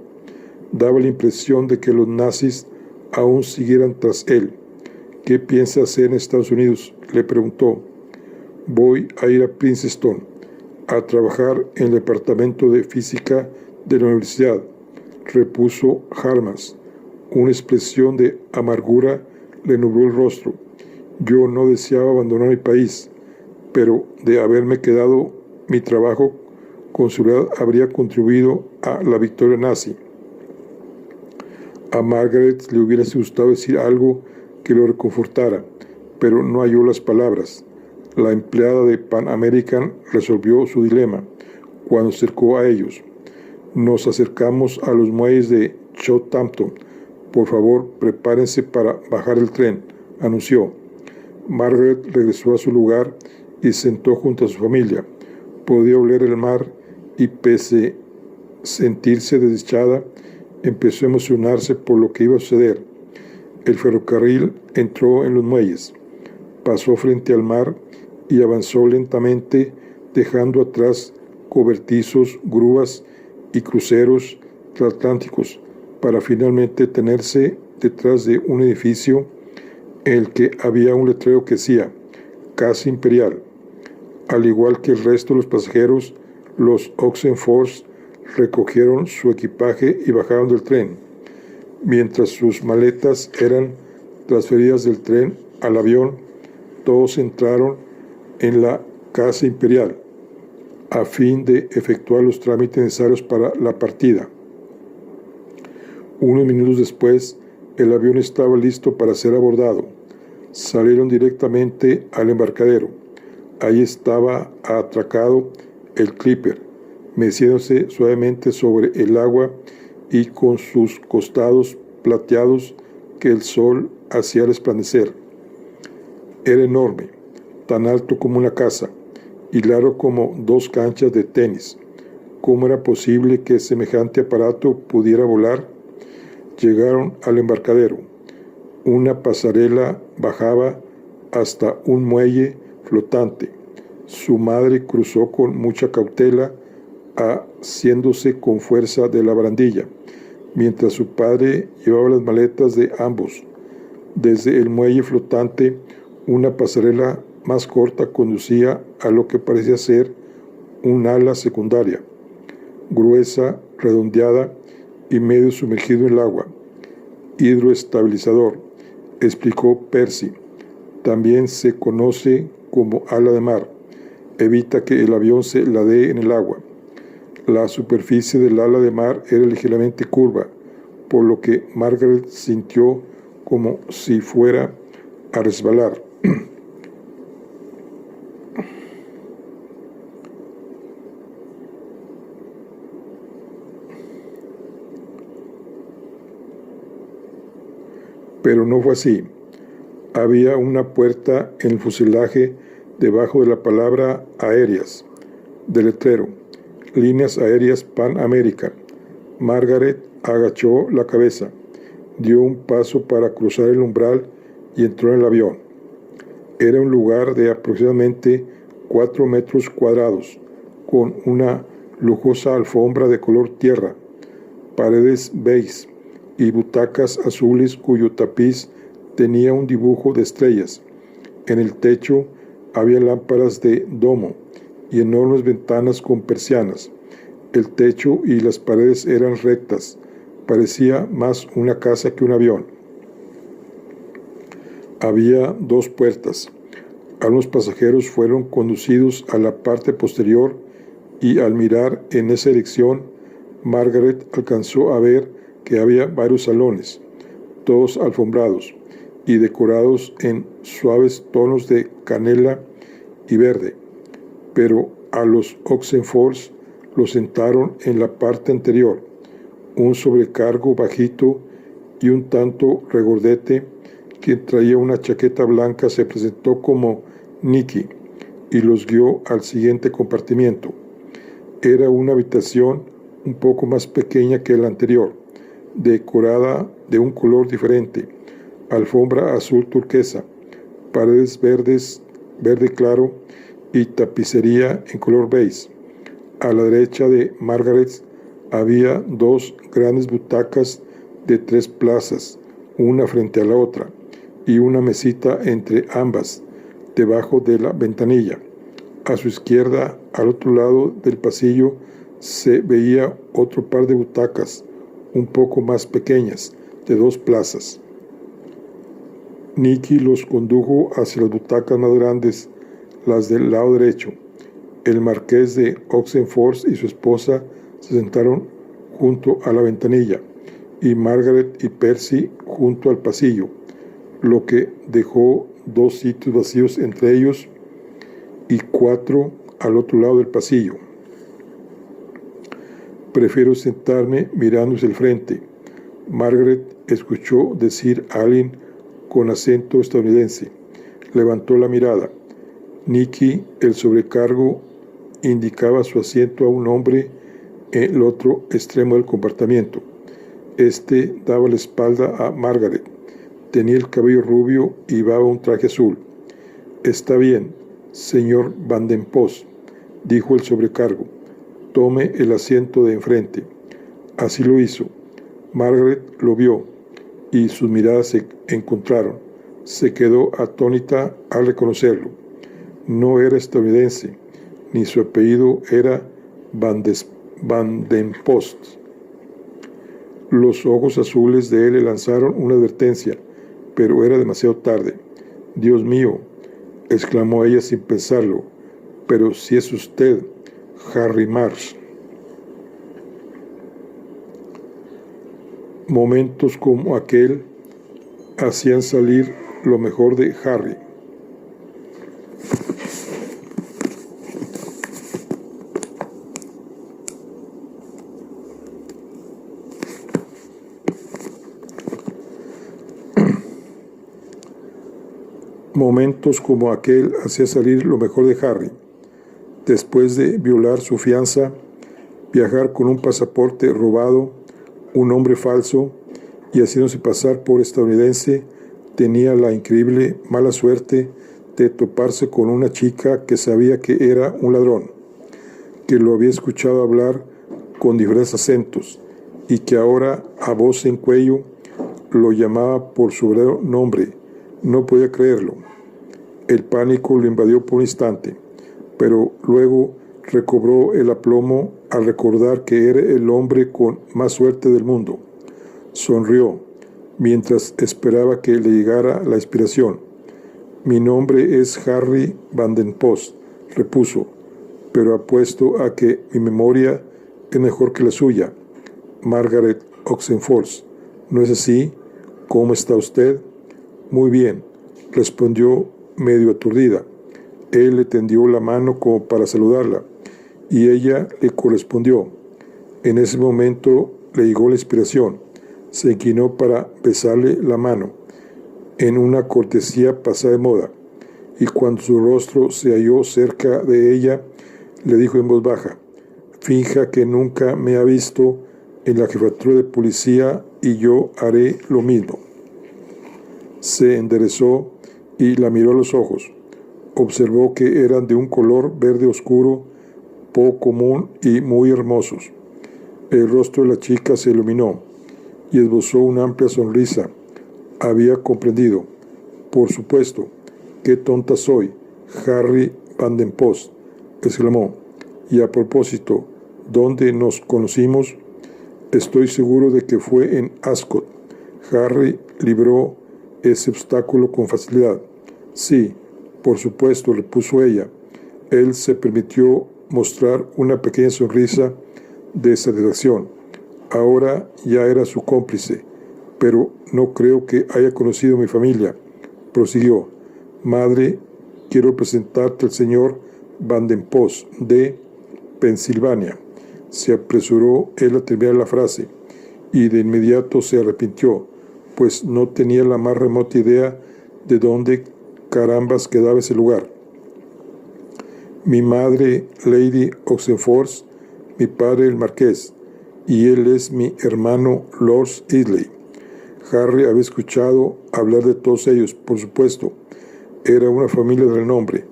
Daba la impresión de que los nazis aún siguieran tras él. ¿Qué piensa hacer en Estados Unidos?, le preguntó. Voy a ir a Princeton a trabajar en el departamento de física de la universidad, repuso Harmas. Una expresión de amargura le nubló el rostro. Yo no deseaba abandonar mi país, pero de haberme quedado mi trabajo con seguridad habría contribuido a la victoria nazi. A Margaret le hubiera gustado decir algo que lo reconfortara, pero no halló las palabras. La empleada de Pan American resolvió su dilema cuando se acercó a ellos. Nos acercamos a los muelles de Southampton. Por favor, prepárense para bajar el tren, anunció. Margaret regresó a su lugar y se sentó junto a su familia. Podía oler el mar y, pese a sentirse desdichada, empezó a emocionarse por lo que iba a suceder. El ferrocarril entró en los muelles, pasó frente al mar y avanzó lentamente, dejando atrás cobertizos, grúas y cruceros transatlánticos, para finalmente detenerse detrás de un edificio en el que había un letrero que decía Casa Imperial. Al igual que el resto de los pasajeros, los Oxenford recogieron su equipaje y bajaron del tren. Mientras sus maletas eran transferidas del tren al avión, todos entraron en la Casa Imperial a fin de efectuar los trámites necesarios para la partida. Unos minutos después, el avión estaba listo para ser abordado. Salieron directamente al embarcadero. Ahí estaba atracado el Clipper, meciéndose suavemente sobre el agua y con sus costados plateados que el sol hacía resplandecer. Era enorme, tan alto como una casa, y largo como 2 canchas de tenis. ¿Cómo era posible que semejante aparato pudiera volar? Llegaron al embarcadero. Una pasarela bajaba hasta un muelle flotante. Su madre cruzó con mucha cautela, haciéndose con fuerza de la barandilla, mientras su padre llevaba las maletas de ambos. Desde el muelle flotante, una pasarela más corta conducía a lo que parecía ser un ala secundaria, gruesa, redondeada y medio sumergido en el agua. Hidroestabilizador, explicó Percy. También se conoce como ala de mar. Evita que el avión se ladee en el agua. La superficie del ala de mar era ligeramente curva, por lo que Margaret sintió como si fuera a resbalar. Pero no fue así. Había una puerta en el fuselaje debajo de la palabra aéreas, del letrero, líneas aéreas Pan American. Margaret agachó la cabeza, dio un paso para cruzar el umbral y entró en el avión. Era un lugar de aproximadamente 4 metros cuadrados, con una lujosa alfombra de color tierra, paredes beige y butacas azules cuyo tapiz tenía un dibujo de estrellas. En el techo había lámparas de domo y enormes ventanas con persianas. El techo y las paredes eran rectas. Parecía más una casa que un avión. Había 2 puertas. Algunos pasajeros fueron conducidos a la parte posterior y al mirar en esa dirección, Margaret alcanzó a ver que había varios salones, todos alfombrados y decorados en suaves tonos de canela y verde, pero a los Oxenford Lo sentaron en la parte anterior. Un sobrecargo bajito y un tanto regordete, quien traía una chaqueta blanca, se presentó como Nicky y los guió al siguiente compartimiento. Era una habitación un poco más pequeña que la anterior, decorada de un color diferente, alfombra azul turquesa, paredes verdes, verde claro y tapicería en color beige. A la derecha de Margaret había dos grandes butacas de 3 plazas, una frente a la otra, y una mesita entre ambas, debajo de la ventanilla. A su izquierda, al otro lado del pasillo, se veía otro par de butacas, un poco más pequeñas, de 2 plazas. Nicky los condujo hacia las butacas más grandes, las del lado derecho. El marqués de Oxenford y su esposa se sentaron junto a la ventanilla, y Margaret y Percy junto al pasillo, lo que dejó 2 sitios vacíos entre ellos y 4 al otro lado del pasillo. Prefiero sentarme mirando hacia el frente, Margaret escuchó decir a alguien con acento estadounidense. Levantó la mirada. Nicky, el sobrecargo, indicaba su asiento a un hombre en el otro extremo del compartimiento. Este daba la espalda a Margaret. Tenía el cabello rubio y llevaba un traje azul. «Está bien, señor Van den Post», dijo el sobrecargo. «Tome el asiento de enfrente». Así lo hizo. Margaret lo vio y sus miradas se encontraron. Se quedó atónita al reconocerlo. No era estadounidense, ni su apellido era Van den Post. Los ojos azules de él le lanzaron una advertencia, pero era demasiado tarde. «Dios mío», exclamó ella sin pensarlo, «pero si es usted, Harry Marsh». Momentos como aquel hacían salir lo mejor de Harry. Momentos como aquel hacía salir lo mejor de Harry. Después de violar su fianza, viajar con un pasaporte robado, un nombre falso y haciéndose pasar por estadounidense, tenía la increíble mala suerte de toparse con una chica que sabía que era un ladrón, que lo había escuchado hablar con diferentes acentos y que ahora, a voz en cuello, lo llamaba por su verdadero nombre. No podía creerlo. El pánico lo invadió por un instante, pero luego recobró el aplomo al recordar que era el hombre con más suerte del mundo. Sonrió mientras esperaba que le llegara la inspiración. «Mi nombre es Harry Van den Post», repuso, «pero apuesto a que mi memoria es mejor que la suya. Margaret Oxenford, ¿no es así? ¿Cómo está usted?» «Muy bien», respondió medio aturdida. Él le tendió la mano como para saludarla, y ella le correspondió. En ese momento le llegó la inspiración. Se inclinó para besarle la mano, en una cortesía pasada de moda, y cuando su rostro se halló cerca de ella, le dijo en voz baja: «Finja que nunca me ha visto en la jefatura de policía y yo haré lo mismo». Se enderezó y la miró a los ojos. Observó que eran de un color verde oscuro, poco común y muy hermosos. El rostro de la chica se iluminó y esbozó una amplia sonrisa. Había comprendido. «Por supuesto, qué tonta soy, Harry Van den Post», exclamó. «Y a propósito, ¿dónde nos conocimos?» «Estoy seguro de que fue en Ascot». Harry libró ese obstáculo con facilidad. «Sí, por supuesto», repuso ella. Él se permitió mostrar una pequeña sonrisa de satisfacción. Ahora ya era su cómplice. «Pero no creo que haya conocido a mi familia», prosiguió. «Madre, quiero presentarte al señor Van den Post de Pensilvania. Se apresuró él a terminar la frase, y de inmediato se arrepintió, pues no tenía la más remota idea de dónde carambas quedaba ese lugar. Mi madre, Lady Oxenford, mi padre, el marqués, y él es mi hermano, Lord Isley. Harry había escuchado hablar de todos ellos, por supuesto. Era una familia de renombre.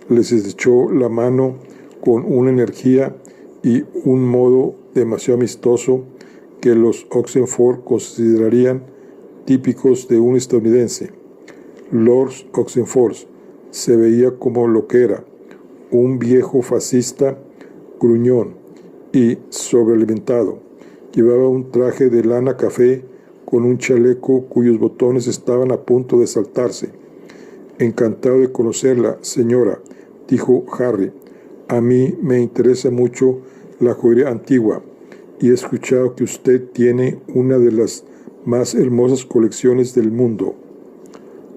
Les estrechó la mano con una energía y un modo demasiado amistoso que los Oxenford considerarían típicos de un estadounidense. Lord Oxenford se veía como lo que era, un viejo fascista, gruñón y sobrealimentado. Llevaba un traje de lana café con un chaleco cuyos botones estaban a punto de saltarse. Encantado de conocerla, señora, dijo Harry. A mí me interesa mucho la joyería antigua y he escuchado que usted tiene una de las más hermosas colecciones del mundo.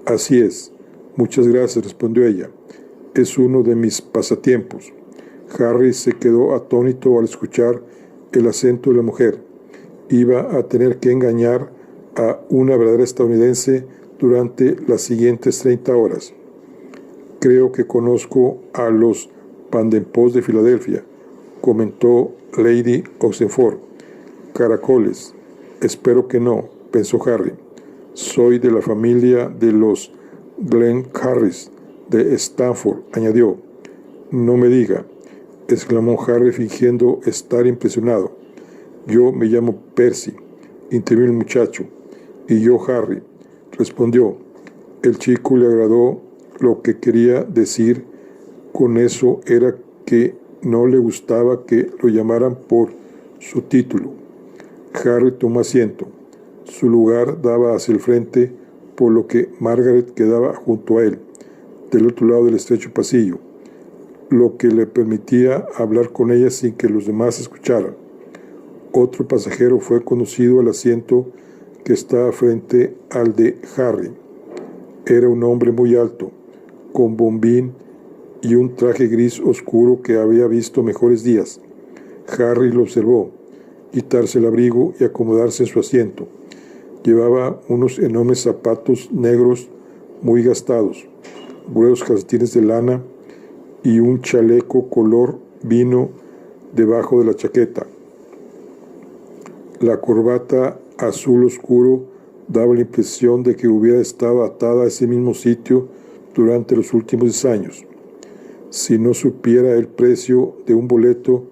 Así es. Muchas gracias, respondió ella. Es uno de mis pasatiempos. Harry se quedó atónito al escuchar el acento de la mujer. Iba a tener que engañar a una verdadera estadounidense durante las siguientes 30 horas. Creo que conozco a los Vanderpool de Filadelfia, comentó Lady Oxenford. Caracoles. Espero que no, pensó Harry. Soy de la familia de los Glenharris de Stanford, añadió. No me diga, exclamó Harry fingiendo estar impresionado. Yo me llamo Percy, intervino el muchacho. Y yo Harry, respondió. El chico le agradó lo que quería decir con eso era que no le gustaba que lo llamaran por su título. Harry tomó asiento. Su lugar daba hacia el frente, por lo que Margaret quedaba junto a él, del otro lado del estrecho pasillo, lo que le permitía hablar con ella sin que los demás escucharan. Otro pasajero fue conducido al asiento que estaba frente al de Harry. Era un hombre muy alto, con bombín y un traje gris oscuro que había visto mejores días. Harry lo observó, quitarse el abrigo y acomodarse en su asiento. Llevaba unos enormes zapatos negros muy gastados, gruesos calcetines de lana y un chaleco color vino debajo de la chaqueta. La corbata azul oscuro daba la impresión de que hubiera estado atada a ese mismo sitio durante los últimos 10 años. Si no supiera el precio de un boleto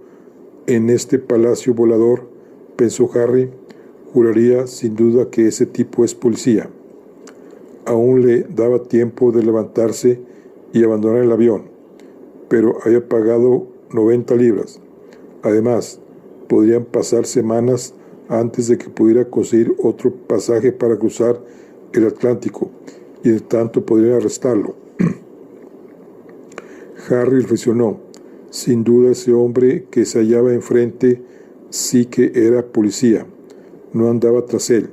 en este palacio volador, pensó Harry, juraría sin duda que ese tipo es policía. Aún le daba tiempo de levantarse y abandonar el avión, pero había pagado 90 libras. Además, podrían pasar semanas antes de que pudiera conseguir otro pasaje para cruzar el Atlántico, y en tanto podrían arrestarlo. Harry reflexionó. Sin duda ese hombre que se hallaba enfrente sí que era policía. No andaba tras él.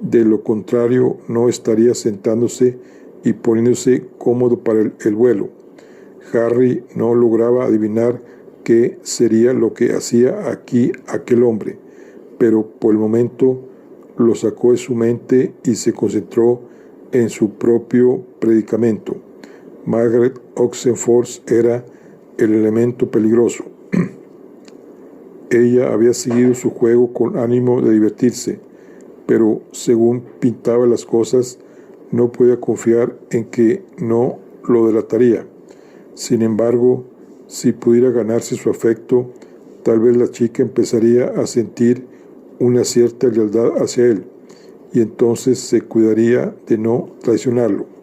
De lo contrario, no estaría sentándose y poniéndose cómodo para el vuelo. Harry no lograba adivinar qué sería lo que hacía aquí aquel hombre, pero por el momento lo sacó de su mente y se concentró en su propio predicamento. Margaret Oxenford era el elemento peligroso. Ella había seguido su juego con ánimo de divertirse, pero según pintaba las cosas, no podía confiar en que no lo delataría. Sin embargo, si pudiera ganarse su afecto, tal vez la chica empezaría a sentir una cierta lealtad hacia él, y entonces se cuidaría de no traicionarlo.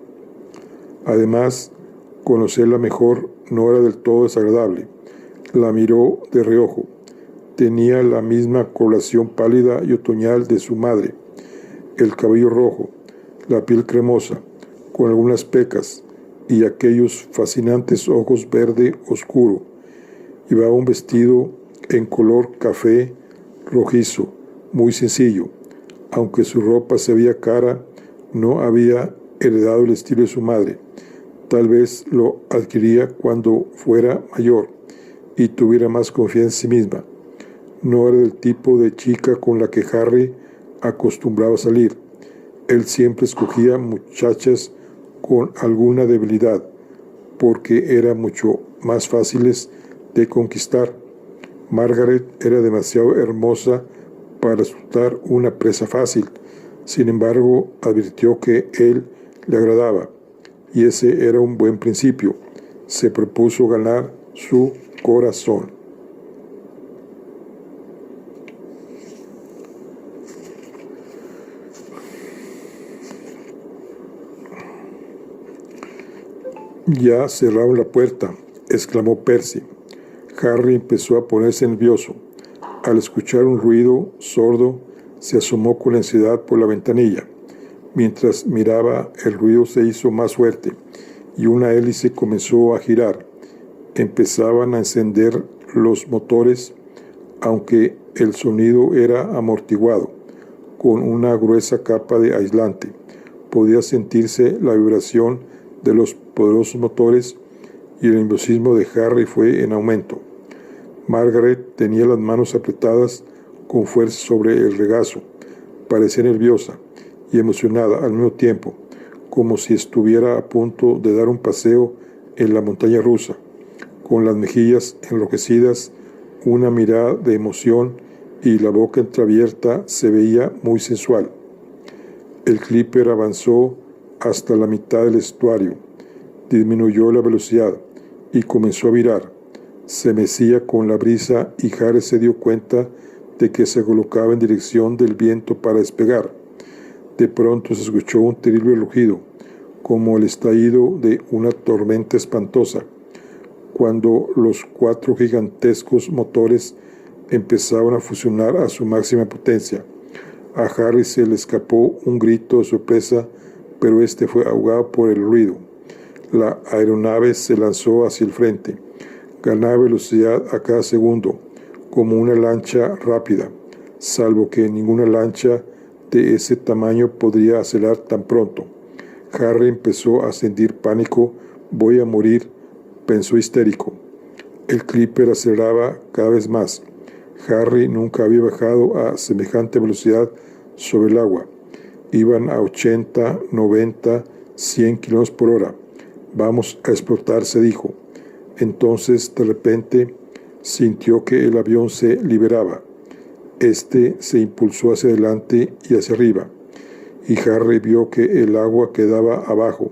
Además, conocerla mejor no era del todo desagradable. La miró de reojo. Tenía la misma coloración pálida y otoñal de su madre, el cabello rojo, la piel cremosa, con algunas pecas, y aquellos fascinantes ojos verde oscuro. Llevaba un vestido en color café rojizo, muy sencillo. Aunque su ropa se veía cara, no había heredado el estilo de su madre. Tal vez lo adquiriría cuando fuera mayor y tuviera más confianza en sí misma. No era del tipo de chica con la que Harry acostumbraba salir. Él siempre escogía muchachas con alguna debilidad, porque eran mucho más fáciles de conquistar. Margaret era demasiado hermosa para resultar una presa fácil. Sin embargo, advirtió que él le agradaba, y ese era un buen principio. Se propuso ganar su corazón. Ya cerraron la puerta, exclamó Percy. Harry empezó a ponerse nervioso. Al escuchar un ruido sordo, se asomó con ansiedad por la ventanilla. Mientras miraba, el ruido se hizo más fuerte y una hélice comenzó a girar. Empezaban a encender los motores, aunque el sonido era amortiguado, con una gruesa capa de aislante. Podía sentirse la vibración de los poderosos motores y el nerviosismo de Harry fue en aumento. Margaret tenía las manos apretadas con fuerza sobre el regazo. Parecía nerviosa y emocionada al mismo tiempo, como si estuviera a punto de dar un paseo en la montaña rusa. Con las mejillas enrojecidas, una mirada de emoción y la boca entreabierta, se veía muy sensual. El clipper avanzó hasta la mitad del estuario, disminuyó la velocidad y comenzó a virar. Se mecía con la brisa y Harry se dio cuenta de que se colocaba en dirección del viento para despegar. De pronto se escuchó un terrible rugido, como el estallido de una tormenta espantosa, cuando los 4 gigantescos motores empezaban a funcionar a su máxima potencia. A Harry se le escapó un grito de sorpresa, pero este fue ahogado por el ruido. La aeronave se lanzó hacia el frente. Ganaba velocidad a cada segundo, como una lancha rápida, salvo que ninguna lancha de ese tamaño podría acelerar tan pronto. Harry empezó a sentir pánico. «Voy a morir», pensó histérico. El clipper aceleraba cada vez más. Harry nunca había bajado a semejante velocidad sobre el agua. Iban a 80, 90, 100 kilómetros por hora. «Vamos a explotar», se dijo. Entonces, de repente, sintió que el avión se liberaba. Este se impulsó hacia adelante y hacia arriba, y Harry vio que el agua quedaba abajo.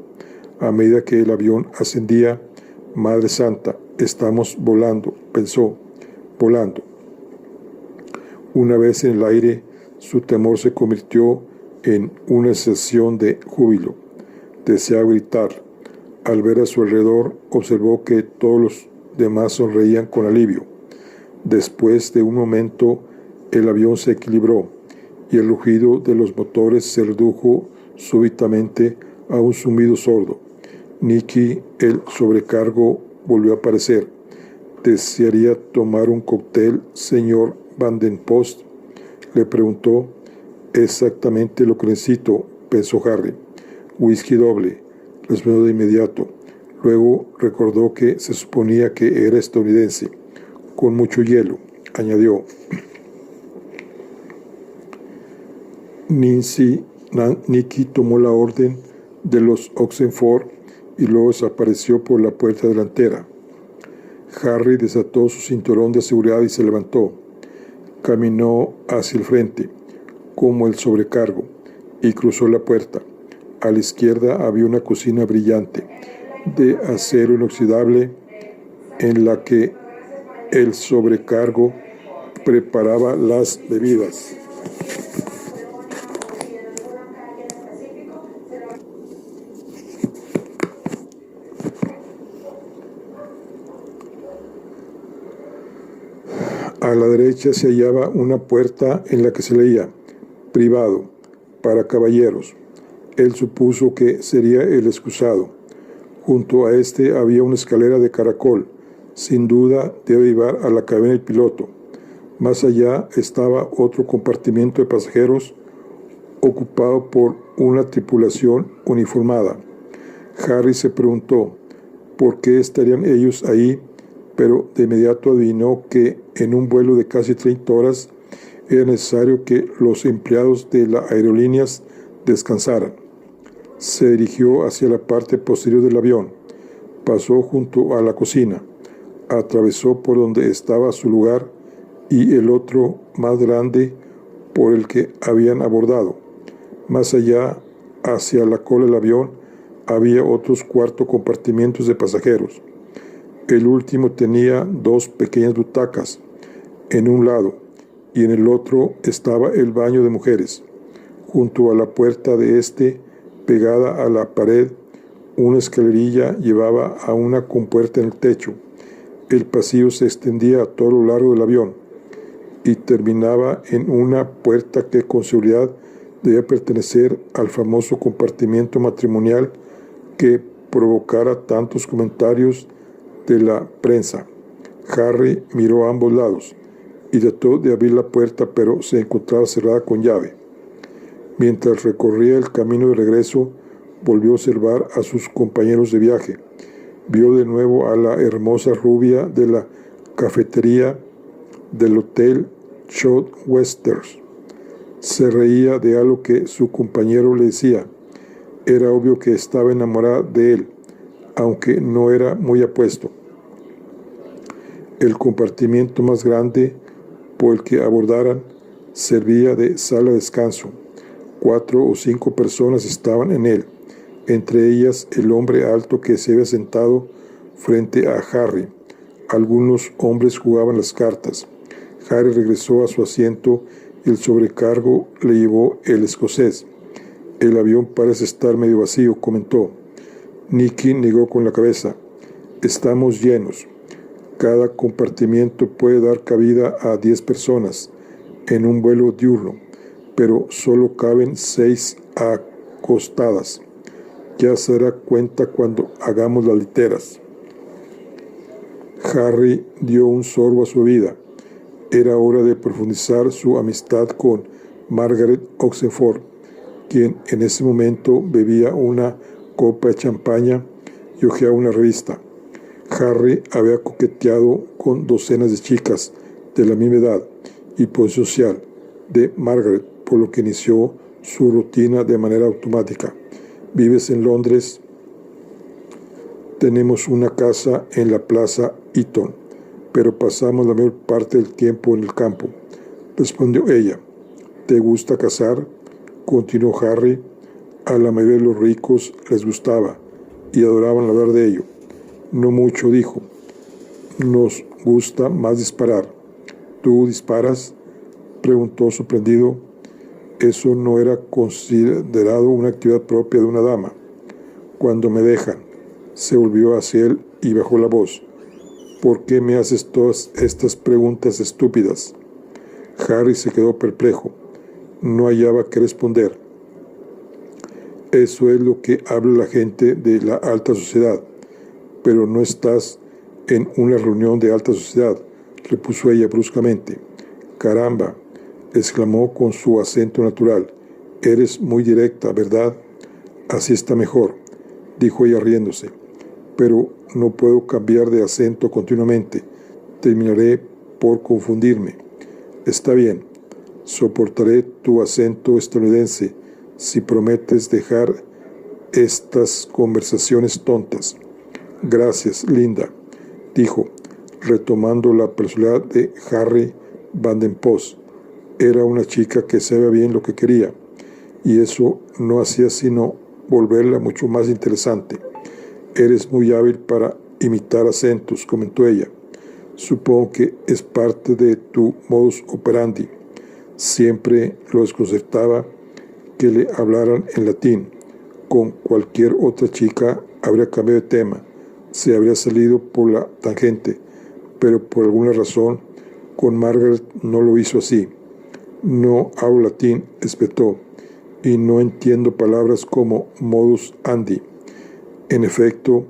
A medida que el avión ascendía, «Madre Santa, estamos volando», pensó, «volando». Una vez en el aire, su temor se convirtió en una sensación de júbilo. Deseaba gritar. Al ver a su alrededor, observó que todos los demás sonreían con alivio. Después de un momento, el avión se equilibró y el rugido de los motores se redujo súbitamente a un zumbido sordo. Nicky, el sobrecargo, volvió a aparecer. «¿Desearía tomar un cóctel, señor Van den Post?», le preguntó. «Exactamente lo que necesito», pensó Harry. «Whisky doble», respondió de inmediato. Luego recordó que se suponía que era estadounidense. «Con mucho hielo», añadió. Nicky tomó la orden de los Oxenford y luego desapareció por la puerta delantera. Harry desató su cinturón de seguridad y se levantó. Caminó hacia el frente, como el sobrecargo, y cruzó la puerta. A la izquierda había una cocina brillante, de acero inoxidable, en la que el sobrecargo preparaba las bebidas. A la derecha se hallaba una puerta en la que se leía «Privado, para caballeros». Él supuso que sería el excusado. Junto a este había una escalera de caracol. Sin duda debe llevar a la cabina del piloto. Más allá estaba otro compartimiento de pasajeros ocupado por una tripulación uniformada. Harry se preguntó por qué estarían ellos ahí pero de inmediato adivinó que en un vuelo de casi 30 horas era necesario que los empleados de las aerolíneas descansaran. Se dirigió hacia la parte posterior del avión, pasó junto a la cocina, atravesó por donde estaba su lugar y el otro más grande por el que habían abordado. Más allá, hacia la cola del avión, había otros 4 compartimientos de pasajeros. El último tenía 2 pequeñas butacas en un lado y en el otro estaba el baño de mujeres. Junto a la puerta de este, pegada a la pared, una escalerilla llevaba a una compuerta en el techo. El pasillo se extendía a todo lo largo del avión y terminaba en una puerta que con seguridad debía pertenecer al famoso compartimiento matrimonial que provocara tantos comentarios de la prensa. Harry miró a ambos lados y trató de abrir la puerta, pero se encontraba cerrada con llave. Mientras recorría el camino de regreso, volvió a observar a sus compañeros de viaje. Vio de nuevo a la hermosa rubia de la cafetería del Hotel Southwestern. Se reía de algo que su compañero le decía. Era obvio que estaba enamorada de él, aunque no era muy apuesto. El compartimiento más grande por el que abordaran servía de sala de descanso. 4 o 5 personas estaban en él, entre ellas el hombre alto que se había sentado frente a Harry. Algunos hombres jugaban las cartas. Harry regresó a su asiento y el sobrecargo le llevó el escocés. El avión parece estar medio vacío, comentó. Nicky negó con la cabeza. Estamos llenos. Cada compartimiento puede dar cabida a 10 personas en un vuelo diurno, pero solo caben 6 acostadas. Ya se dará cuenta cuando hagamos las literas. Harry dio un sorbo a su bebida. Era hora de profundizar su amistad con Margaret Oxenford, quien en ese momento bebía una copa de champaña y hojeaba una revista. Harry había coqueteado con docenas de chicas de la misma edad y posición social de Margaret, por lo que inició su rutina de manera automática. ¿Vives en Londres? Tenemos una casa en la Plaza Eaton, pero pasamos la mayor parte del tiempo en el campo, respondió ella. ¿Te gusta cazar?, continuó Harry. A la mayoría de los ricos les gustaba y adoraban hablar de ello. No mucho, dijo. Nos gusta más disparar. ¿Tú disparas?, preguntó sorprendido. Eso no era considerado una actividad propia de una dama. Cuando me dejan. Se volvió hacia él y bajó la voz. ¿Por qué me haces todas estas preguntas estúpidas? Harry se quedó perplejo. No hallaba qué responder. Eso es lo que habla la gente de la alta sociedad. Pero no estás en una reunión de alta sociedad, repuso ella bruscamente. Caramba, exclamó con su acento natural. Eres muy directa, ¿verdad? Así está mejor, dijo ella riéndose. Pero no puedo cambiar de acento continuamente. Terminaré por confundirme. Está bien, soportaré tu acento estadounidense si prometes dejar estas conversaciones tontas. Gracias, linda, dijo, retomando la personalidad de Harry Van den Post. Era una chica que sabía bien lo que quería, y eso no hacía sino volverla mucho más interesante. Eres muy hábil para imitar acentos, comentó ella. Supongo que es parte de tu modus operandi. Siempre lo desconcertaba que le hablaran en latín. Con cualquier otra chica habría cambiado de tema, se habría salido por la tangente, pero por alguna razón con Margaret no lo hizo así. No hablo latín, espetó, y no entiendo palabras como modus andi. En efecto,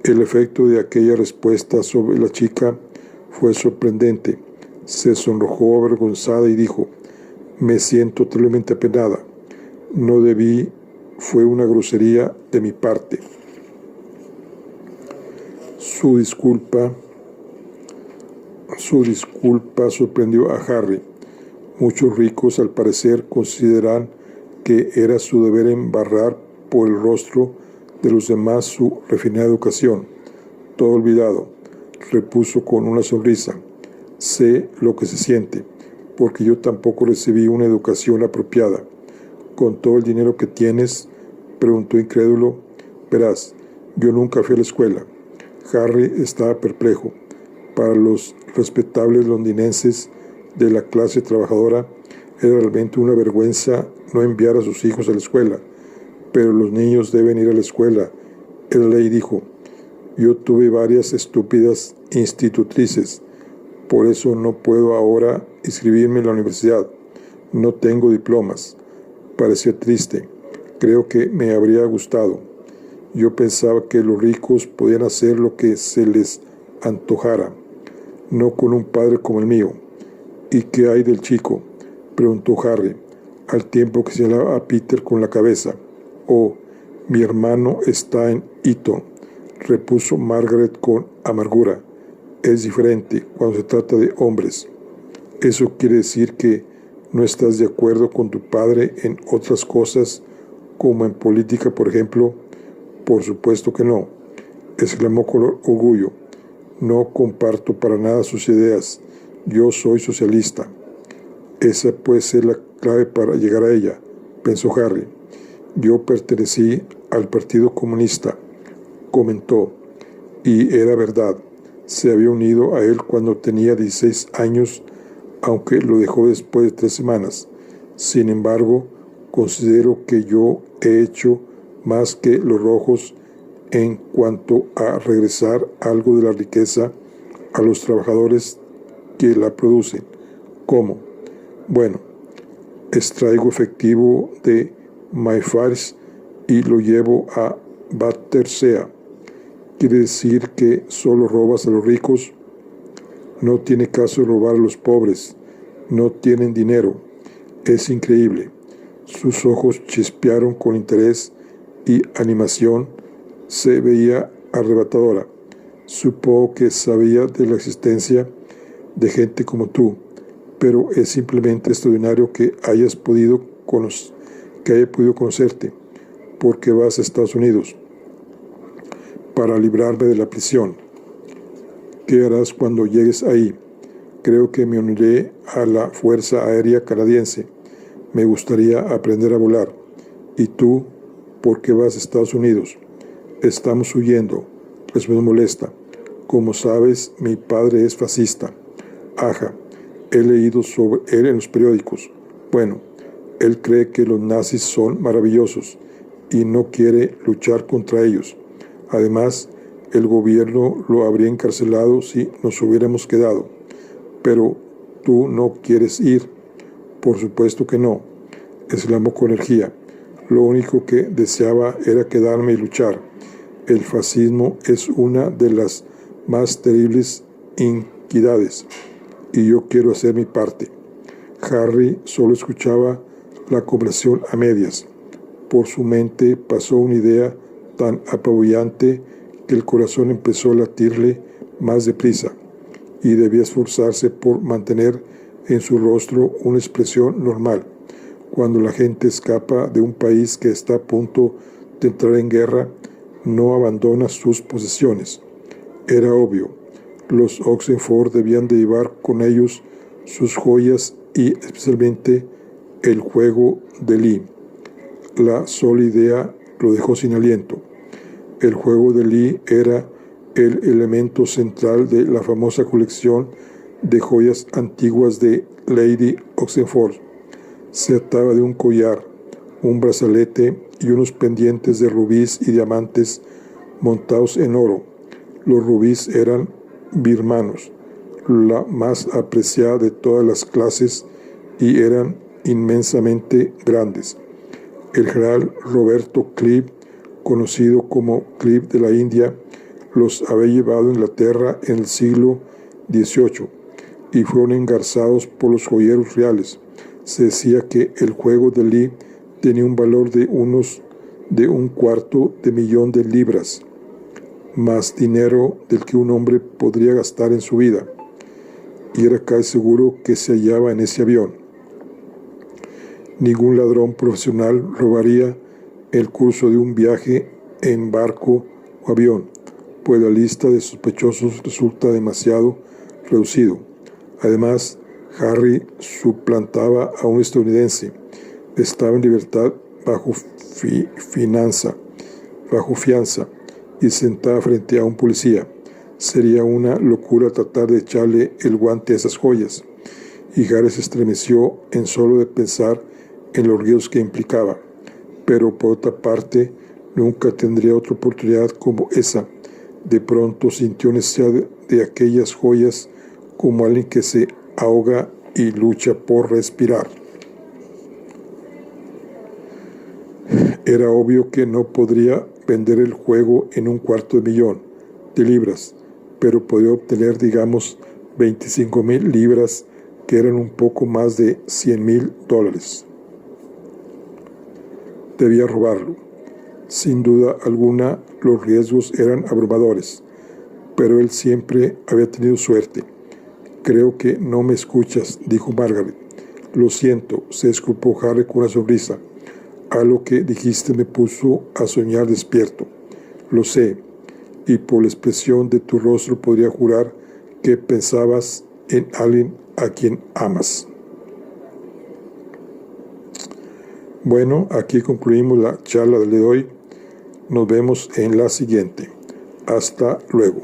el efecto de aquella respuesta sobre la chica fue sorprendente. Se sonrojó avergonzada y dijo, me siento terriblemente apenada. No debí, fue una grosería de mi parte. Su disculpa Su disculpa sorprendió a Harry. Muchos ricos, al parecer, consideran que era su deber embarrar por el rostro de los demás su refinada educación. Todo olvidado, repuso con una sonrisa. Sé lo que se siente, porque yo tampoco recibí una educación apropiada. ¿Con todo el dinero que tienes?, preguntó incrédulo. Verás, yo nunca fui a la escuela. Harry estaba perplejo. Para los respetables londinenses de la clase trabajadora era realmente una vergüenza no enviar a sus hijos a la escuela. Pero los niños deben ir a la escuela. La ley dijo. Yo tuve varias estúpidas institutrices. Por eso no puedo ahora inscribirme en la universidad. No tengo diplomas. Parecía triste. Creo que me habría gustado. Yo pensaba que los ricos podían hacer lo que se les antojara, no con un padre como el mío. ¿Y qué hay del chico?, preguntó Harry, al tiempo que señalaba a Peter con la cabeza. Oh, mi hermano está en Eton, repuso Margaret con amargura. Es diferente cuando se trata de hombres. ¿Eso quiere decir que no estás de acuerdo con tu padre en otras cosas, como en política, por ejemplo? Por supuesto que no, exclamó con orgullo. No comparto para nada sus ideas. Yo soy socialista. Esa puede ser la clave para llegar a ella, pensó Harry. Yo pertenecí al Partido Comunista, comentó, y era verdad. Se había unido a él cuando tenía 16 años, aunque lo dejó después de 3 semanas. Sin embargo, considero que yo he hecho más que los rojos en cuanto a regresar algo de la riqueza a los trabajadores que la producen. ¿Cómo? Bueno, extraigo efectivo de Mayfair y lo llevo a Battersea. ¿Quiere decir que solo robas a los ricos? No tiene caso robar a los pobres. No tienen dinero. Es increíble. Sus ojos chispearon con interés y animación. Se veía arrebatadora. Supongo que sabía de la existencia de gente como tú, pero es simplemente extraordinario que haya podido conocerte, porque vas a Estados Unidos para librarme de la prisión. ¿Qué harás cuando llegues ahí? Creo que me uniré a la Fuerza Aérea Canadiense. Me gustaría aprender a volar. ¿Y tú? ¿Por qué vas a Estados Unidos? Estamos huyendo. Les me molesta. Como sabes, mi padre es fascista. Ajá, he leído sobre él en los periódicos. Bueno, él cree que los nazis son maravillosos y no quiere luchar contra ellos. Además, el gobierno lo habría encarcelado si nos hubiéramos quedado. Pero tú no quieres ir. Por supuesto que no, exclamó con energía. Lo único que deseaba era quedarme y luchar. El fascismo es una de las más terribles iniquidades, y yo quiero hacer mi parte. Harry solo escuchaba la conversación a medias. Por su mente pasó una idea tan apabullante que el corazón empezó a latirle más deprisa, y debía esforzarse por mantener en su rostro una expresión normal. Cuando la gente escapa de un país que está a punto de entrar en guerra, no abandona sus posesiones. Era obvio. Los Oxenford debían de llevar con ellos sus joyas y especialmente el juego de Lee. La sola idea lo dejó sin aliento. El juego de Lee era el elemento central de la famosa colección de joyas antiguas de Lady Oxenford. Se trataba de un collar, un brazalete y unos pendientes de rubíes y diamantes montados en oro. Los rubíes eran birmanos, la más apreciada de todas las clases, y eran inmensamente grandes. El general Roberto Clive, conocido como Clive de la India, los había llevado a Inglaterra en el siglo XVIII y fueron engarzados por los joyeros reales. Se decía que el juego de Lee tenía un valor de $250,000 de libras, más dinero del que un hombre podría gastar en su vida. y era casi seguro que se hallaba en ese avión. Ningún ladrón profesional robaría el curso de un viaje en barco o avión, pues la lista de sospechosos resulta demasiado reducido. Además, Harry suplantaba a un estadounidense, estaba en libertad bajo fianza y sentada frente a un policía. Sería una locura tratar de echarle el guante a esas joyas, y Harry se estremeció en solo de pensar en los riesgos que implicaba. Pero por otra parte, nunca tendría otra oportunidad como esa. De pronto sintió necesidad de aquellas joyas como alguien que se ahoga y lucha por respirar. Era obvio que no podría vender el juego en $250,000, pero podría obtener, digamos, 25,000 libras, que eran un poco más de $100,000. Debía robarlo. Sin duda alguna, los riesgos eran abrumadores, pero él siempre había tenido suerte. «Creo que no me escuchas», dijo Margaret. «Lo siento», se disculpó Harry con una sonrisa. «Algo que dijiste me puso a soñar despierto. Lo sé, y por la expresión de tu rostro podría jurar que pensabas en alguien a quien amas». Bueno, aquí concluimos la charla de hoy. Nos vemos en la siguiente. Hasta luego.